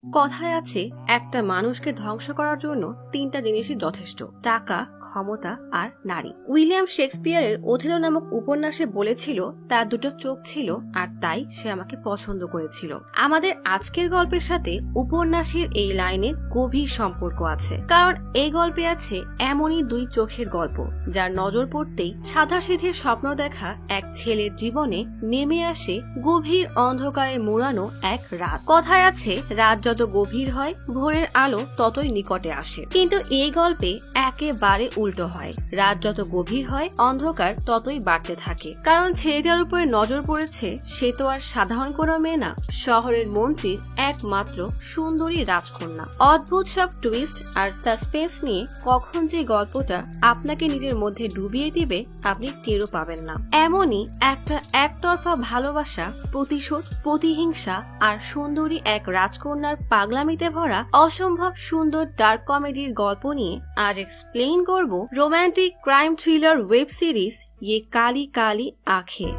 কথায় আছে একটা মানুষকে ধ্বংস করার জন্য তিনটা জিনিসই যথেষ্ট: টাকা, ক্ষমতা আর নারী। উইলিয়াম শেক্সপিয়ারের ওথেলো নামক উপন্যাসে বলেছিল তার দুটো চোখ ছিল আর তাই সে আমাকে পছন্দ করেছিল। আমাদের আজকের গল্পের সাথে উপন্যাসের এই লাইনের গভীর সম্পর্ক আছে, কারণ এই গল্পে আছে এমনই দুই চোখের গল্প যার নজর পড়তেই সাদাসিধে স্বপ্ন দেখা এক ছেলের জীবনে নেমে আসে গভীর অন্ধকারে মোড়ানো এক রাত। কথায় আছে রাত যত গভীর হয় ভোরের আলো ততই নিকটে আসে, কিন্তু এই গল্পে একেবারে উল্টো হয়। রাত যত গভীর হয় অন্ধকার ততই বাড়তে থাকে, কারণ ছেলেটার উপরে নজর পড়েছে সে তো আর সাধারণ কোনো মেয়ে না, শহরের মন্ত্রীর একমাত্র সুন্দরী রাজকন্যা। অদ্ভুত সব টুইস্ট আর সাসপেন্স নিয়ে কখন যে গল্পটা আপনাকে নিজের মধ্যে ডুবিয়ে দিবে আপনি টেরও পাবেন না। এমনই একটা একতরফা ভালোবাসা, প্রতিশোধ, প্রতিহিংসা আর সুন্দরী এক রাজকন্যার পাগলামিতে ভরা অসম্ভব সুন্দর ডার্ক কমেডির গল্প নিয়ে আজ এক্সপ্লেইন করব romantic crime thriller web series ये काली काली आंखें।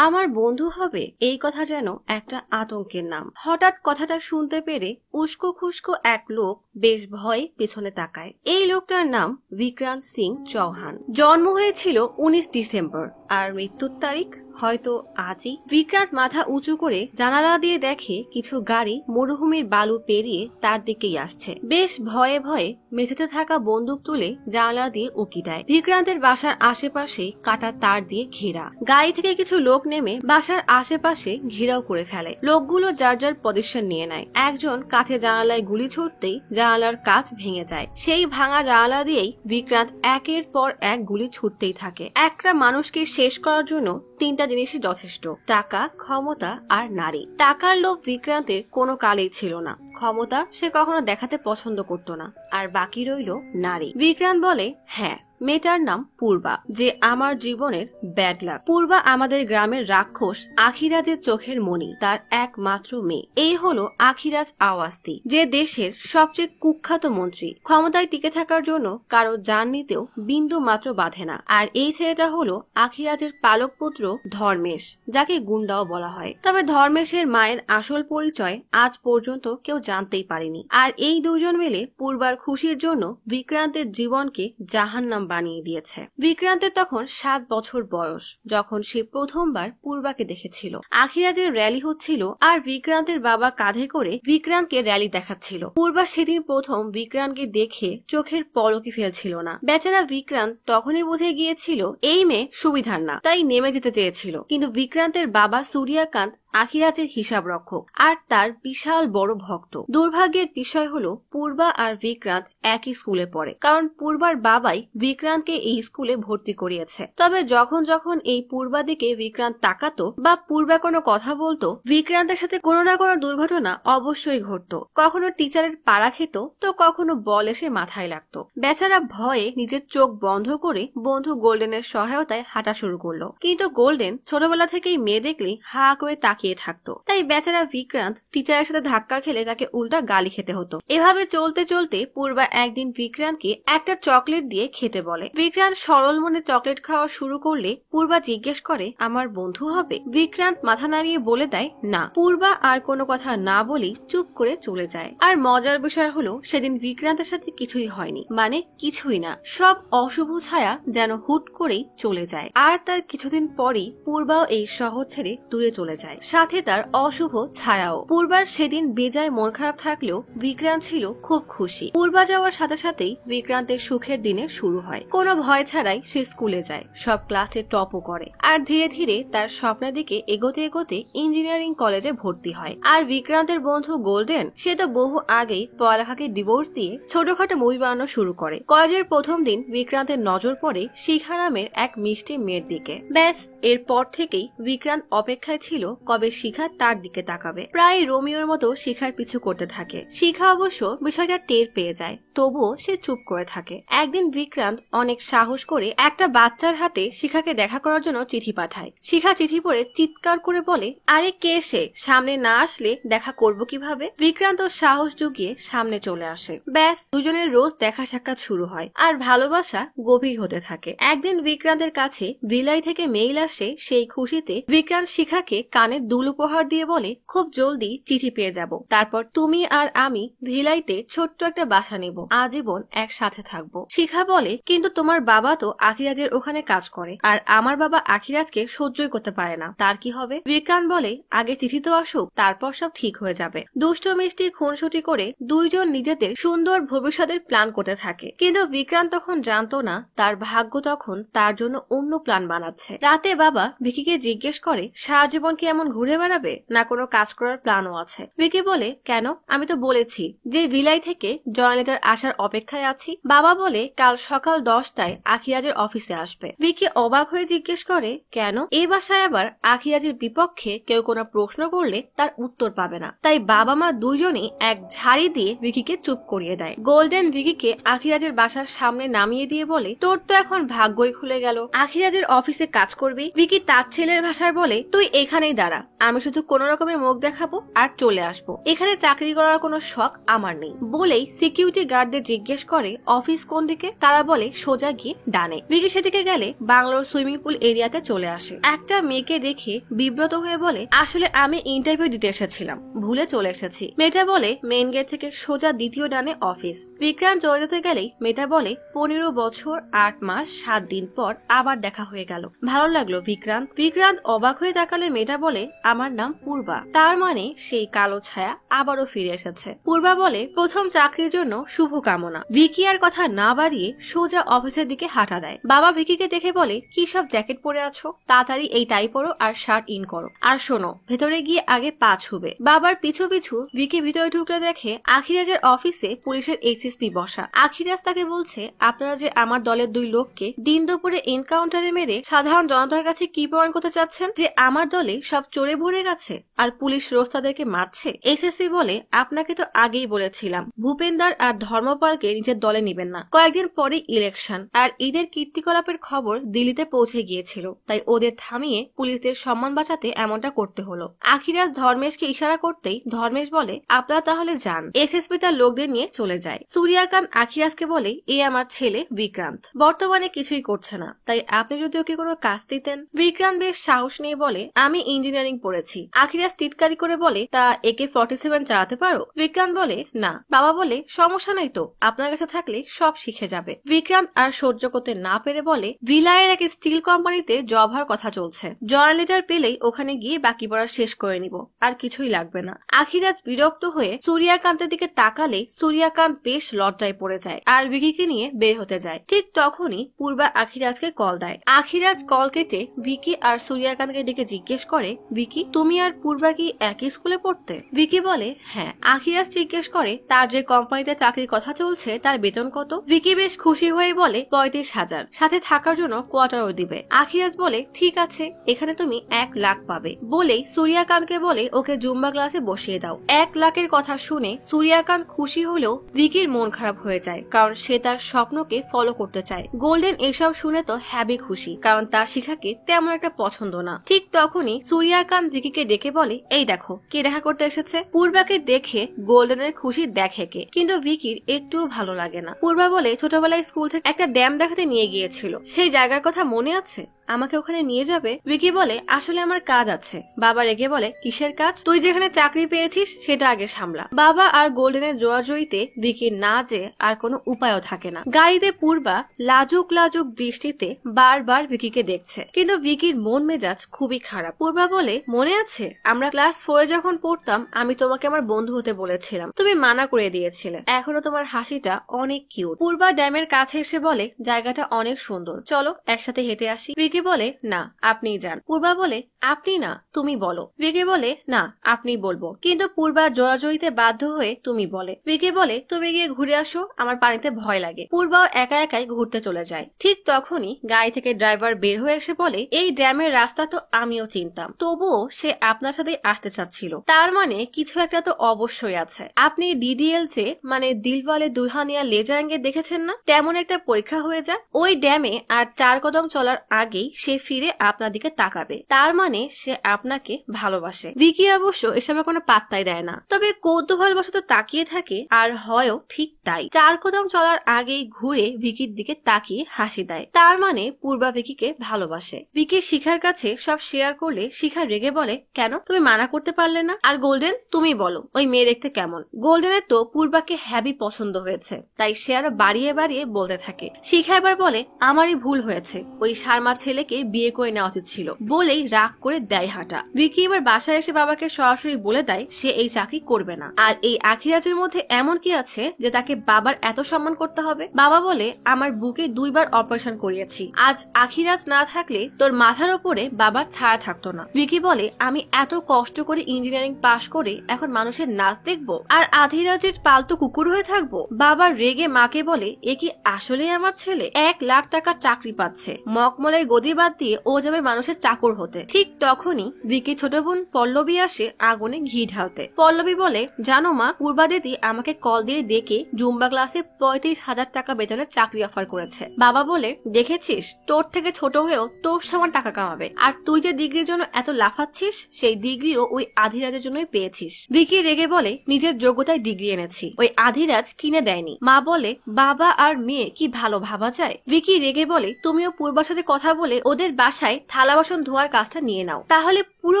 আমার বন্ধু হবে এই কথা যেন একটা আতঙ্কের নাম। হঠাৎ কথাটা শুনতে পেরে উস্কো খুস্কো এক লোক বেশ ভয়ে পেছনে তাকায়। এই লোকটার নাম বিক্রান্ত সিং চৌহান। জন্ম হয়েছিল 19 ডিসেম্বর আর মৃত্যুর তারিখ হয়তো আজই। বিক্রান্ত মাথা উঁচু করে জানালা দিয়ে দেখে কিছু গাড়ি মরুভূমির বালু পেরিয়ে তার দিকেই আসছে। বেশ ভয়ে ভয়ে মেঝেতে থাকা বন্দুক তুলে জানালা দিয়ে উকি দেয়। বিক্রান্তের বাসার আশেপাশে কাটা তার দিয়ে ঘেরা। গাড়ি থেকে কিছু লোক নেমে বাসার আশেপাশে ঘেরাও করে ফেলে। লোকগুলো যার যার পজিশন নিয়ে নেয়। একজন কাঠে জানালায় গুলি ছুটতেই জানালার কাঁচ ভেঙে যায়। সেই ভাঙা জানালা দিয়েই বিক্রান্ত একের পর এক গুলি ছুটতেই থাকে। একটা মানুষকে শেষ করার জন্য তিনটা জিনিসই যথেষ্ট: টাকা, ক্ষমতা আর নারী। টাকার লোভ বিক্রান্তের কোনো কালেই ছিল না, ক্ষমতা সে কখনো দেখাতে পছন্দ করত না, আর বাকি রইল নারী। বিক্রান্ত বলে, হ্যাঁ, মেয়েটার নাম পূর্বা, যে আমার জীবনের ব্যাড লাক। পূর্বা আমাদের গ্রামের রাক্ষস আখিরাজের চোখের মণি, তার একমাত্র মেয়ে। এই হলো আখিরাজ আওয়াস্তি, যে দেশের সবচেয়ে কুখ্যাত মন্ত্রী। ক্ষমতায় টিকে থাকার জন্য কারো জান নিতেও বিন্দু মাত্র বাধে না। আর এই ছেলেটা হলো আখিরাজের পালক পুত্র ধর্মেশ, যাকে গুন্ডাও বলা হয়। তবে ধর্মেশের মায়ের আসল পরিচয় আজ পর্যন্ত কেউ জানতেই পারেনি। আর এই দুজন মিলে পূর্বার খুশির জন্য বিক্রান্তের জীবনকে জাহান্নাম বানিয়ে দিয়েছে। বিক্রান্তের তখন 7 বছর বয়স যখন সে প্রথমবার পূর্বাকে দেখেছিল। আখিরাজের র্যালি হচ্ছিল আর বিক্রান্তের বাবা কাঁধে করে বিক্রান্তকে র্যালি দেখাচ্ছিল। পূর্বা সেদিন প্রথম বিক্রান্তকে দেখে চোখের পলকে ফেলছিল না। বেচারা বিক্রান্ত তখনই বুঝে গিয়েছিল এই মেয়ে সুবিধার না, তাই নেমে যেতে চেয়েছিল। কিন্তু বিক্রান্তের বাবা সূর্যকান্ত আখিরাজের হিসাব রক্ষক আর তার বিশাল বড় ভক্ত। দুর্ভাগ্যের বিষয় হলো পূর্বা আর বিক্রান্ত একই স্কুলে পড়ে, কারণ পূর্বার বাবাই বিক্রান্তকে এই স্কুলে ভর্তি করিয়েছে। তবে যখন যখন এই পূর্বা দিকে বিক্রান্ত তাকাতো বা পূর্বা কোনো কথা বলতো, বিক্রান্তের সাথে কোনো না কোনো দুর্ঘটনা অবশ্যই ঘটতো। কখনো টিচারের পাড়া খেত, তো কখনো বল এসে মাথায় লাগতো। বেচারা ভয়ে নিজের চোখ বন্ধ করে বন্ধু গোল্ডেনের সহায়তায় হাঁটা শুরু করলো। কিন্তু গোল্ডেন ছোটবেলা থেকেই মেয়ে দেখলেই হা করে তাকিয়ে থাকতো, তাই বেচারা বিক্রান্ত টিচারের সাথে ধাক্কা খেলে তাকে উল্টা গালি খেতে হতো। এভাবে চলতে চলতে পূর্বা একদিন বিক্রান্তকে একটা চকলেট দিয়ে খেতে বলে। বিক্রান্ত সরল মনে চকলেট খাওয়া শুরু করলে পূর্বা জিজ্ঞেস করে, আমার বন্ধু হবে? বিক্রান্ত মাথা নাড়িয়ে বলে দেয় না। পূর্বা আর কোনো কথা না বলি চুপ করে চলে যায়। আর মজার বিষয় হলো সেদিন বিক্রান্তের সাথে কিছুই হয়নি, মানে কিছুই না। সব অশুভ ছায়া যেন হুট করেই চলে যায়। আর তার কিছুদিন পরেই পূর্বাও এই শহর ছেড়ে দূরে চলে যায়, সাথে তার অশুভ ছায়াও। পূর্বার সেদিন বেজায় মন খারাপ থাকলেও বিক্রান্ত ছিল খুব খুশি। পূর্বা যাওয়ার সাথে সাথেই বিক্রান্তের সুখের দিনে শুরু হয়। কোনো ভয় ছাড়াই সে স্কুলে যায়, সব ক্লাসে টপও করে, আর ধীরে ধীরে তার স্বপ্নের দিকে এগোতে এগোতে ইঞ্জিনিয়ারিং কলেজে ভর্তি হয়। আর বিক্রান্তের বন্ধু গোল্ডেন, সে তো বহু আগেই পড়ালেখাকে ডিভোর্স দিয়ে ছোটখাটো মুভি বানানো শুরু করে। কলেজের প্রথম দিন বিক্রান্তের নজর পড়ে শিখা নামের এক মিষ্টি মেয়ের দিকে। ব্যাস, এরপর থেকেই বিক্রান্ত অপেক্ষায় ছিল কবে শিখা তার দিকে তাকাবে। প্রায় রোমিওর মতো শিখার পিছু করতে থাকে। শিখা অবশ্য বিষয়টা টের পেয়ে যায়, তবুও সে চুপ করে থাকে। একদিন বিক্রান্ত অনেক সাহস করে একটা বাচ্চার হাতে শিখাকে দেখা করার জন্য চিঠি পাঠায়। শিখা চিঠি পড়ে চিৎকার করে বলে, আরে কে সে? সামনে না আসলে দেখা করব কিভাবে? বিক্রান্ত সাহস জুগিয়ে সামনে চলে আসে। ব্যাস, দুজনের রোজ দেখা সাক্ষাৎ শুরু হয় আর ভালোবাসা গভীর হতে থাকে। একদিন বিক্রান্তের কাছে বিলাই থেকে মেইল আসে। সেই খুশিতে বিক্রান্ত শিখাকে কানে দুল উপহার দিয়ে বলে, খুব জলদি চিঠি পেয়ে যাব, তারপর তুমি আর আমি ভিলাইতে ছোট্ট একটা বাসা নেব, আজীবন একসাথে থাকবো। শিখা বলে, কিন্তু তোমার বাবা তো আখিরাজের ওখানে কাজ করে, আর আমার বাবা আখিরাজকে সহ্যই করতে পারে না, তার কি হবে? বিক্রান্ত বলে, আগে চিঠি তো আসুক, তারপর সব ঠিক হয়ে যাবে। দুষ্ট মিষ্টি খুনসুটি করে দুইজন নিজেদের সুন্দর ভবিষ্যতের প্ল্যান করতে থাকে। কিন্তু বিক্রান্ত তখন জানতো না তার ভাগ্য তখন তার জন্য অন্য প্ল্যান বানাচ্ছে। রাতে বাবা ভিকিকে জিজ্ঞেস করে, সারা জীবন কি এমন ঘুরে বেড়াবে, না কোনো কাজ করার প্ল্যানও আছে? ভিকি বলে, কেন? আমি তো বলেছি যে ভিলাই থেকে জয়েন লেটার আসার অপেক্ষায় আছি। বাবা বলে, কাল সকাল 10টায় আখিরাজের অফিসে আসবে। ভিকি অবাক হয়ে জিজ্ঞেস করে, কেন? এই বাসায় আবার আখিরাজের বিপক্ষে কেউ কোনো প্রশ্ন করলে তার উত্তর পাবে না, তাই বাবা মা দুইজনেই এক ঝাড়ি দিয়ে ভিকিকে চুপ করিয়ে দেয়। গোল্ডেন ভিকিকে আখিরাজের বাসার সামনে নামিয়ে দিয়ে বলে, তোর তো এখন ভাগ্যই খুলে গেল, আখিরাজের অফিসে কাজ করবি। ভিকি তার ছেলের ভাষায় বলে, তুই এখানেই দাঁড়া, আমি শুধু কোন রকমের মুখ দেখাবো আর চলে আসবো, এখানে চাকরি করার কোনো শখ আমার নেই। বলেই সিকিউরিটি গার্ডদের জিজ্ঞেস করে, অফিস কোন দিকে? তারা বলে, সোজা গিয়ে ডানে। ভিকি সেদিকে গেলে বাংলোর সুইমিং পুল এরিয়াতে চলে আসে। একটা মেয়েকে দেখে বিব্রত হয়ে বলে, আসলে আমি ইন্টারভিউ দিতে এসেছিলাম, ভুলে চলে এসেছি। মেয়েটা বলে, মেইন গেট থেকে সোজা দ্বিতীয় ডানে অফিস। বিক্রান্ত চলে যেতে গেলেই মেয়েটা বলে, 15 বছর 8 মাস 7 দিন পর আবার দেখা হয়ে গেল, ভালো লাগলো বিক্রান্ত। বিক্রান্ত অবাক হয়ে তাকালে মেয়েটা বলে, আমার নাম পূর্বা। তার মানে সেই কালো ছায়া আবারও ফিরে এসেছে। পূর্বা বলে, প্রথম চাকরির জন্য শুভকামনা। ভিকি আর কথা না বাড়িয়ে সোজা অফিসের দিকে হাঁটা দেয়। বাবা ভিকিকে দেখে বলে, কি সব জ্যাকেট পরে আছো, তাড়াতাড়ি এই টাই পরো আর শার্ট ইন করো, আর শোনো, ভেতরে গিয়ে আগে পা ছুবে। বাবার পিছু পিছু ভিকি ভিতরে ঢুকলে দেখে আখিরাজের অফিসে পুলিশের এসএসপি বসা। আখিরাজ তাকে বলছে, আপনারা যে আমার দলের 2 লোককে দিন দুপুরে এনকাউন্টারে মেরে সাধারণ জনতার কাছে কি প্রমাণ করতে চাচ্ছেন যে আমার দলে সব চোরে ভরে গেছে আর পুলিশ রোজ তাদেরকে মারছে? এসএসপি বলে, আপনাকে তো আগেই বলেছিলাম ভূপেন্দার আর ধর্মপালকে নিজের দলে নিবেন না। কয়েকদিন পরে ইলেকশন আর ঈদের কীর্তিকলাপের খবর দিল্লিতে পৌঁছে গিয়েছিল, তাই ওদের থামিয়ে পুলিশদের সম্মান বাঁচাতে এমনটা করতে হলো। আখিরাজ ধর্মেশকে ইশারা করতেই ধর্মেশ বলে, আপনারা তাহলে যান। এসএসপি তার লোকদের নিয়ে চলে যায়। সূর্যকান্ত আখিরাজকে বলে, এ আমার ছেলে বিক্রান্ত, বর্তমানে কিছুই করছে না, তাই আপনি যদি ওকে কোনো কাজ দিতেন। বিক্রান্ত বেশ সাহস নিয়ে বলে, আমি ইঞ্জিনিয়ারিং পড়েছি। আখিরাজ টিটকারি করে বলে, তা AK-47 চালাতে পারো? বিক্রান্ত বলে, না। বাবা বলে, সমস্যা নাই তো, আপনার কাছে থাকলে সব শিখে যাবে। বিক্রান্ত আর সহ্য করতে না পেরে বলে, ভিলাইয়ের এক স্টিল কোম্পানিতে জব হওয়ার কথা চলছে, জয়েন লেটার পেলেই ওখানে গিয়ে বাকি পড়া শেষ করে নিব, আর কিছুই লাগবে না। আখিরাজ বিরক্ত হয়ে সূর্যকান্তের দিকে তাকালে সূর্যকান্ত বেশ লজ্জায় পড়ে যায় আর ভিকিকে নিয়ে বের হতে যায়। ঠিক তখনই পূর্বা আখিরাজকে কল দেয়। আখিরাজ কল কেটে ভিকি আর সূর্যকান্তকে ডেকে জিজ্ঞেস করে, ভিকি, তুমি আর পূর্বা কি একই স্কুলে পড়তে? ভিকি বলে, হ্যাঁ। আখিরাজ জিজ্ঞেস করে, তার যে কোম্পানিতে চাকরির কথা চলছে তার বেতন কত? ভিকি বেশ খুশি হয়ে বলে, 35,000, সাথে থাকার জন্য কোয়ার্টারও দিবে। আখিরাজ বলে, ঠিক আছে, এখানে তুমি 1 লাখ পাবে। বলেই সূর্যকান্তকে বলে, ওকে জুম্বা ক্লাসে বসিয়ে দাও। 1 লাখের কথা শুনে সূর্যকান্ত খুশি হলেও ভিকির মন খারাপ হয়ে যায়, কারণ সে তার স্বপ্নকে ফলো করতে চায়। গোল্ডেন এসব শুনে তো হ্যাবি খুশি, কারণ তার শিখাকে তেমন একটা পছন্দ না। ঠিক তখনই সূর্যকান্ত ভিকিকে ডেকে বলে, এই দেখো কে দেখা করতে এসেছে। পূর্বাকে দেখে গোল্ডেনের খুশি দেখে কে, কিন্তু ভিকির একটুও ভালো লাগে না। পূর্বা বলে, ছোটবেলায় স্কুল থেকে একটা ড্যাম দেখাতে নিয়ে গিয়েছিল, সেই জায়গার কথা মনে আছে? আমাকে ওখানে নিয়ে যাবে? ভিকি বলে, আসলে আমার কাজ আছে। বাবা রেগে বলে, কিসের কাজ? তুই যেখানে চাকরি পেয়েছিস সেটা আগে সামলা। বাবা আর গোল্ডেনের জোয়াজুইতে ভিকির না যে আর কোনো উপায়ও থাকে না। গাড়িতে পূর্বা লাজুক লাজুক দৃষ্টিতে বারবার ভিকিকে দেখছে, কিন্তু ভিকির মন মেজাজ খুবই খারাপ। পূর্বা বলে, মনে আছে আমরা ক্লাস 4 যখন পড়তাম আমি তোমাকে আমার বন্ধু হতে বলেছিলাম, তুমি মানা করে দিয়েছিলে। এখনো তোমার হাসিটা অনেক কিউট। পূর্বা ড্যামের কাছে এসে বলে, জায়গাটা অনেক সুন্দর, চলো একসাথে হেঁটে আসি। ভিকি বলে না আপনিই যান। পূর্বা বলে আপনি না তুমি বলো। ভিকি বলে না আপনি বলবো, কিন্তু পূর্বা জোরাজোরিতে বাধ্য হয়ে তুমি বলে। ভিকি বলে তুমি গিয়ে ঘুরে আসো, আমার পানিতে ভয় লাগে। পূর্বাও একা একাই ঘুরতে চলে যায়। ঠিক তখনই গাড়ি থেকে ড্রাইভার বের হয়ে এসে বলে এই ড্যামের রাস্তা তো আমিও চিনতাম, তবুও সে আপনার সাথে আসতে চাচ্ছিল, তার মানে কিছু একটা তো অবশ্যই আছে। আপনি ডিডিএলজে মানে দিলওয়ালে দুলহানিয়া লে জায়েঙ্গে দেখেছেন না, তেমন একটা পরীক্ষা হয়ে যায়। ওই ড্যামে আর 4 কদম চলার আগেই সে ফিরে আপনার দিকে তাকাবে, তার মানে সে আপনাকে ভালোবাসে। ভিকি অবশ্য এসবে কোনো পাত্তাই দেয় না, তবে কৌতূহলবশত তাকিয়ে থাকে, আর হয়ও ঠিক তাই। 4 কদম চলার আগেই ঘুরে ভিকির দিকে তাকিয়ে হাসি দেয়, তার মানে পূর্বা ভিকিকে ভালোবাসে। ভিকি শিখার কাছে সব শেয়ার করলে শিখা রেগে বলে কেন তুমি মানা করতে পারলে না? আর গোল্ডেন তুমি বলো ওই মেয়ে দেখতে কেমন? গোল্ডেনের তো পূর্বাকে হ্যাভি পছন্দ হয়েছে, তাই সে আরো বাড়িয়ে বাড়িয়ে বলতে থাকে। শিখা এবার বলে আমারই ভুল হয়েছে, ওই শার্মা ছেলেকে বিয়ে করে নেওয়া উচিত ছিল, বলেই রাগ করে দেয় হাঁটা। ভিকি এবার বাসায় এসে বাবাকে সরাসরি বলে দেয় সে এই চাকরি করবে না, আর এই আখিরাজের মধ্যে এমন কি আছে যে তাকে বাবার এত সম্মান করতে হবে? বাবা বলে আমার বুকে 2 বার অপারেশন করিয়েছি, আজ আখিরাজ না থাকলে তোর মাথার ওপরে বাবার ছায়া থাকতো না। ভিকি বলে আমি এত কষ্ট করে ইঞ্জিনিয়ারিং পাশ করে এখন মানুষের নাচ দেখবো, আর আধিরাজের পালতু কুকুর হয়ে থাকবো? বাবা রেগে মাকে বলে এ কি আসলে আমার ছেলে 1 লাখ টাকার চাকরি পাচ্ছে, মকমলের গদি বাদ দিয়ে ও যাবে মানুষের চাকর হতে। ঠিক তখনই ভিকি ছোট বোন পল্লবী আসে আগুনে ঘি ঢালতে। পল্লবী বলে জানো মা, পূর্বা দিদি আমাকে কল দিয়ে ডেকে জুম্বা ক্লাসে 35,000 টাকা বেতনের চাকরি অফার করেছে। বাবা বলে দেখেছিস, তোর থেকে ছোট হয়েও তোর সমান টাকা কামাবে, আর তুই যে ডিগ্রির জন্য এত লাফাচ্ছিস সেই ডিগ্রিও ওই আধিরাজের জন্যই পেয়েছিস। ভিকি রেগে বলে নিজের যোগ্যতায় ডিগ্রি এনেছি, ওই আধিরাজ কিনে দেয়নি। মা বলে বাবা আর মেয়ে কি ভালো ভাবা যায়? ভিকি রেগে বলে তুমিও পূর্বার সাথে কথা বলে ওদের বাসায় থালা বাসন ধোয়ার কাজটা নিয়ে নাও, তাহলে পুরো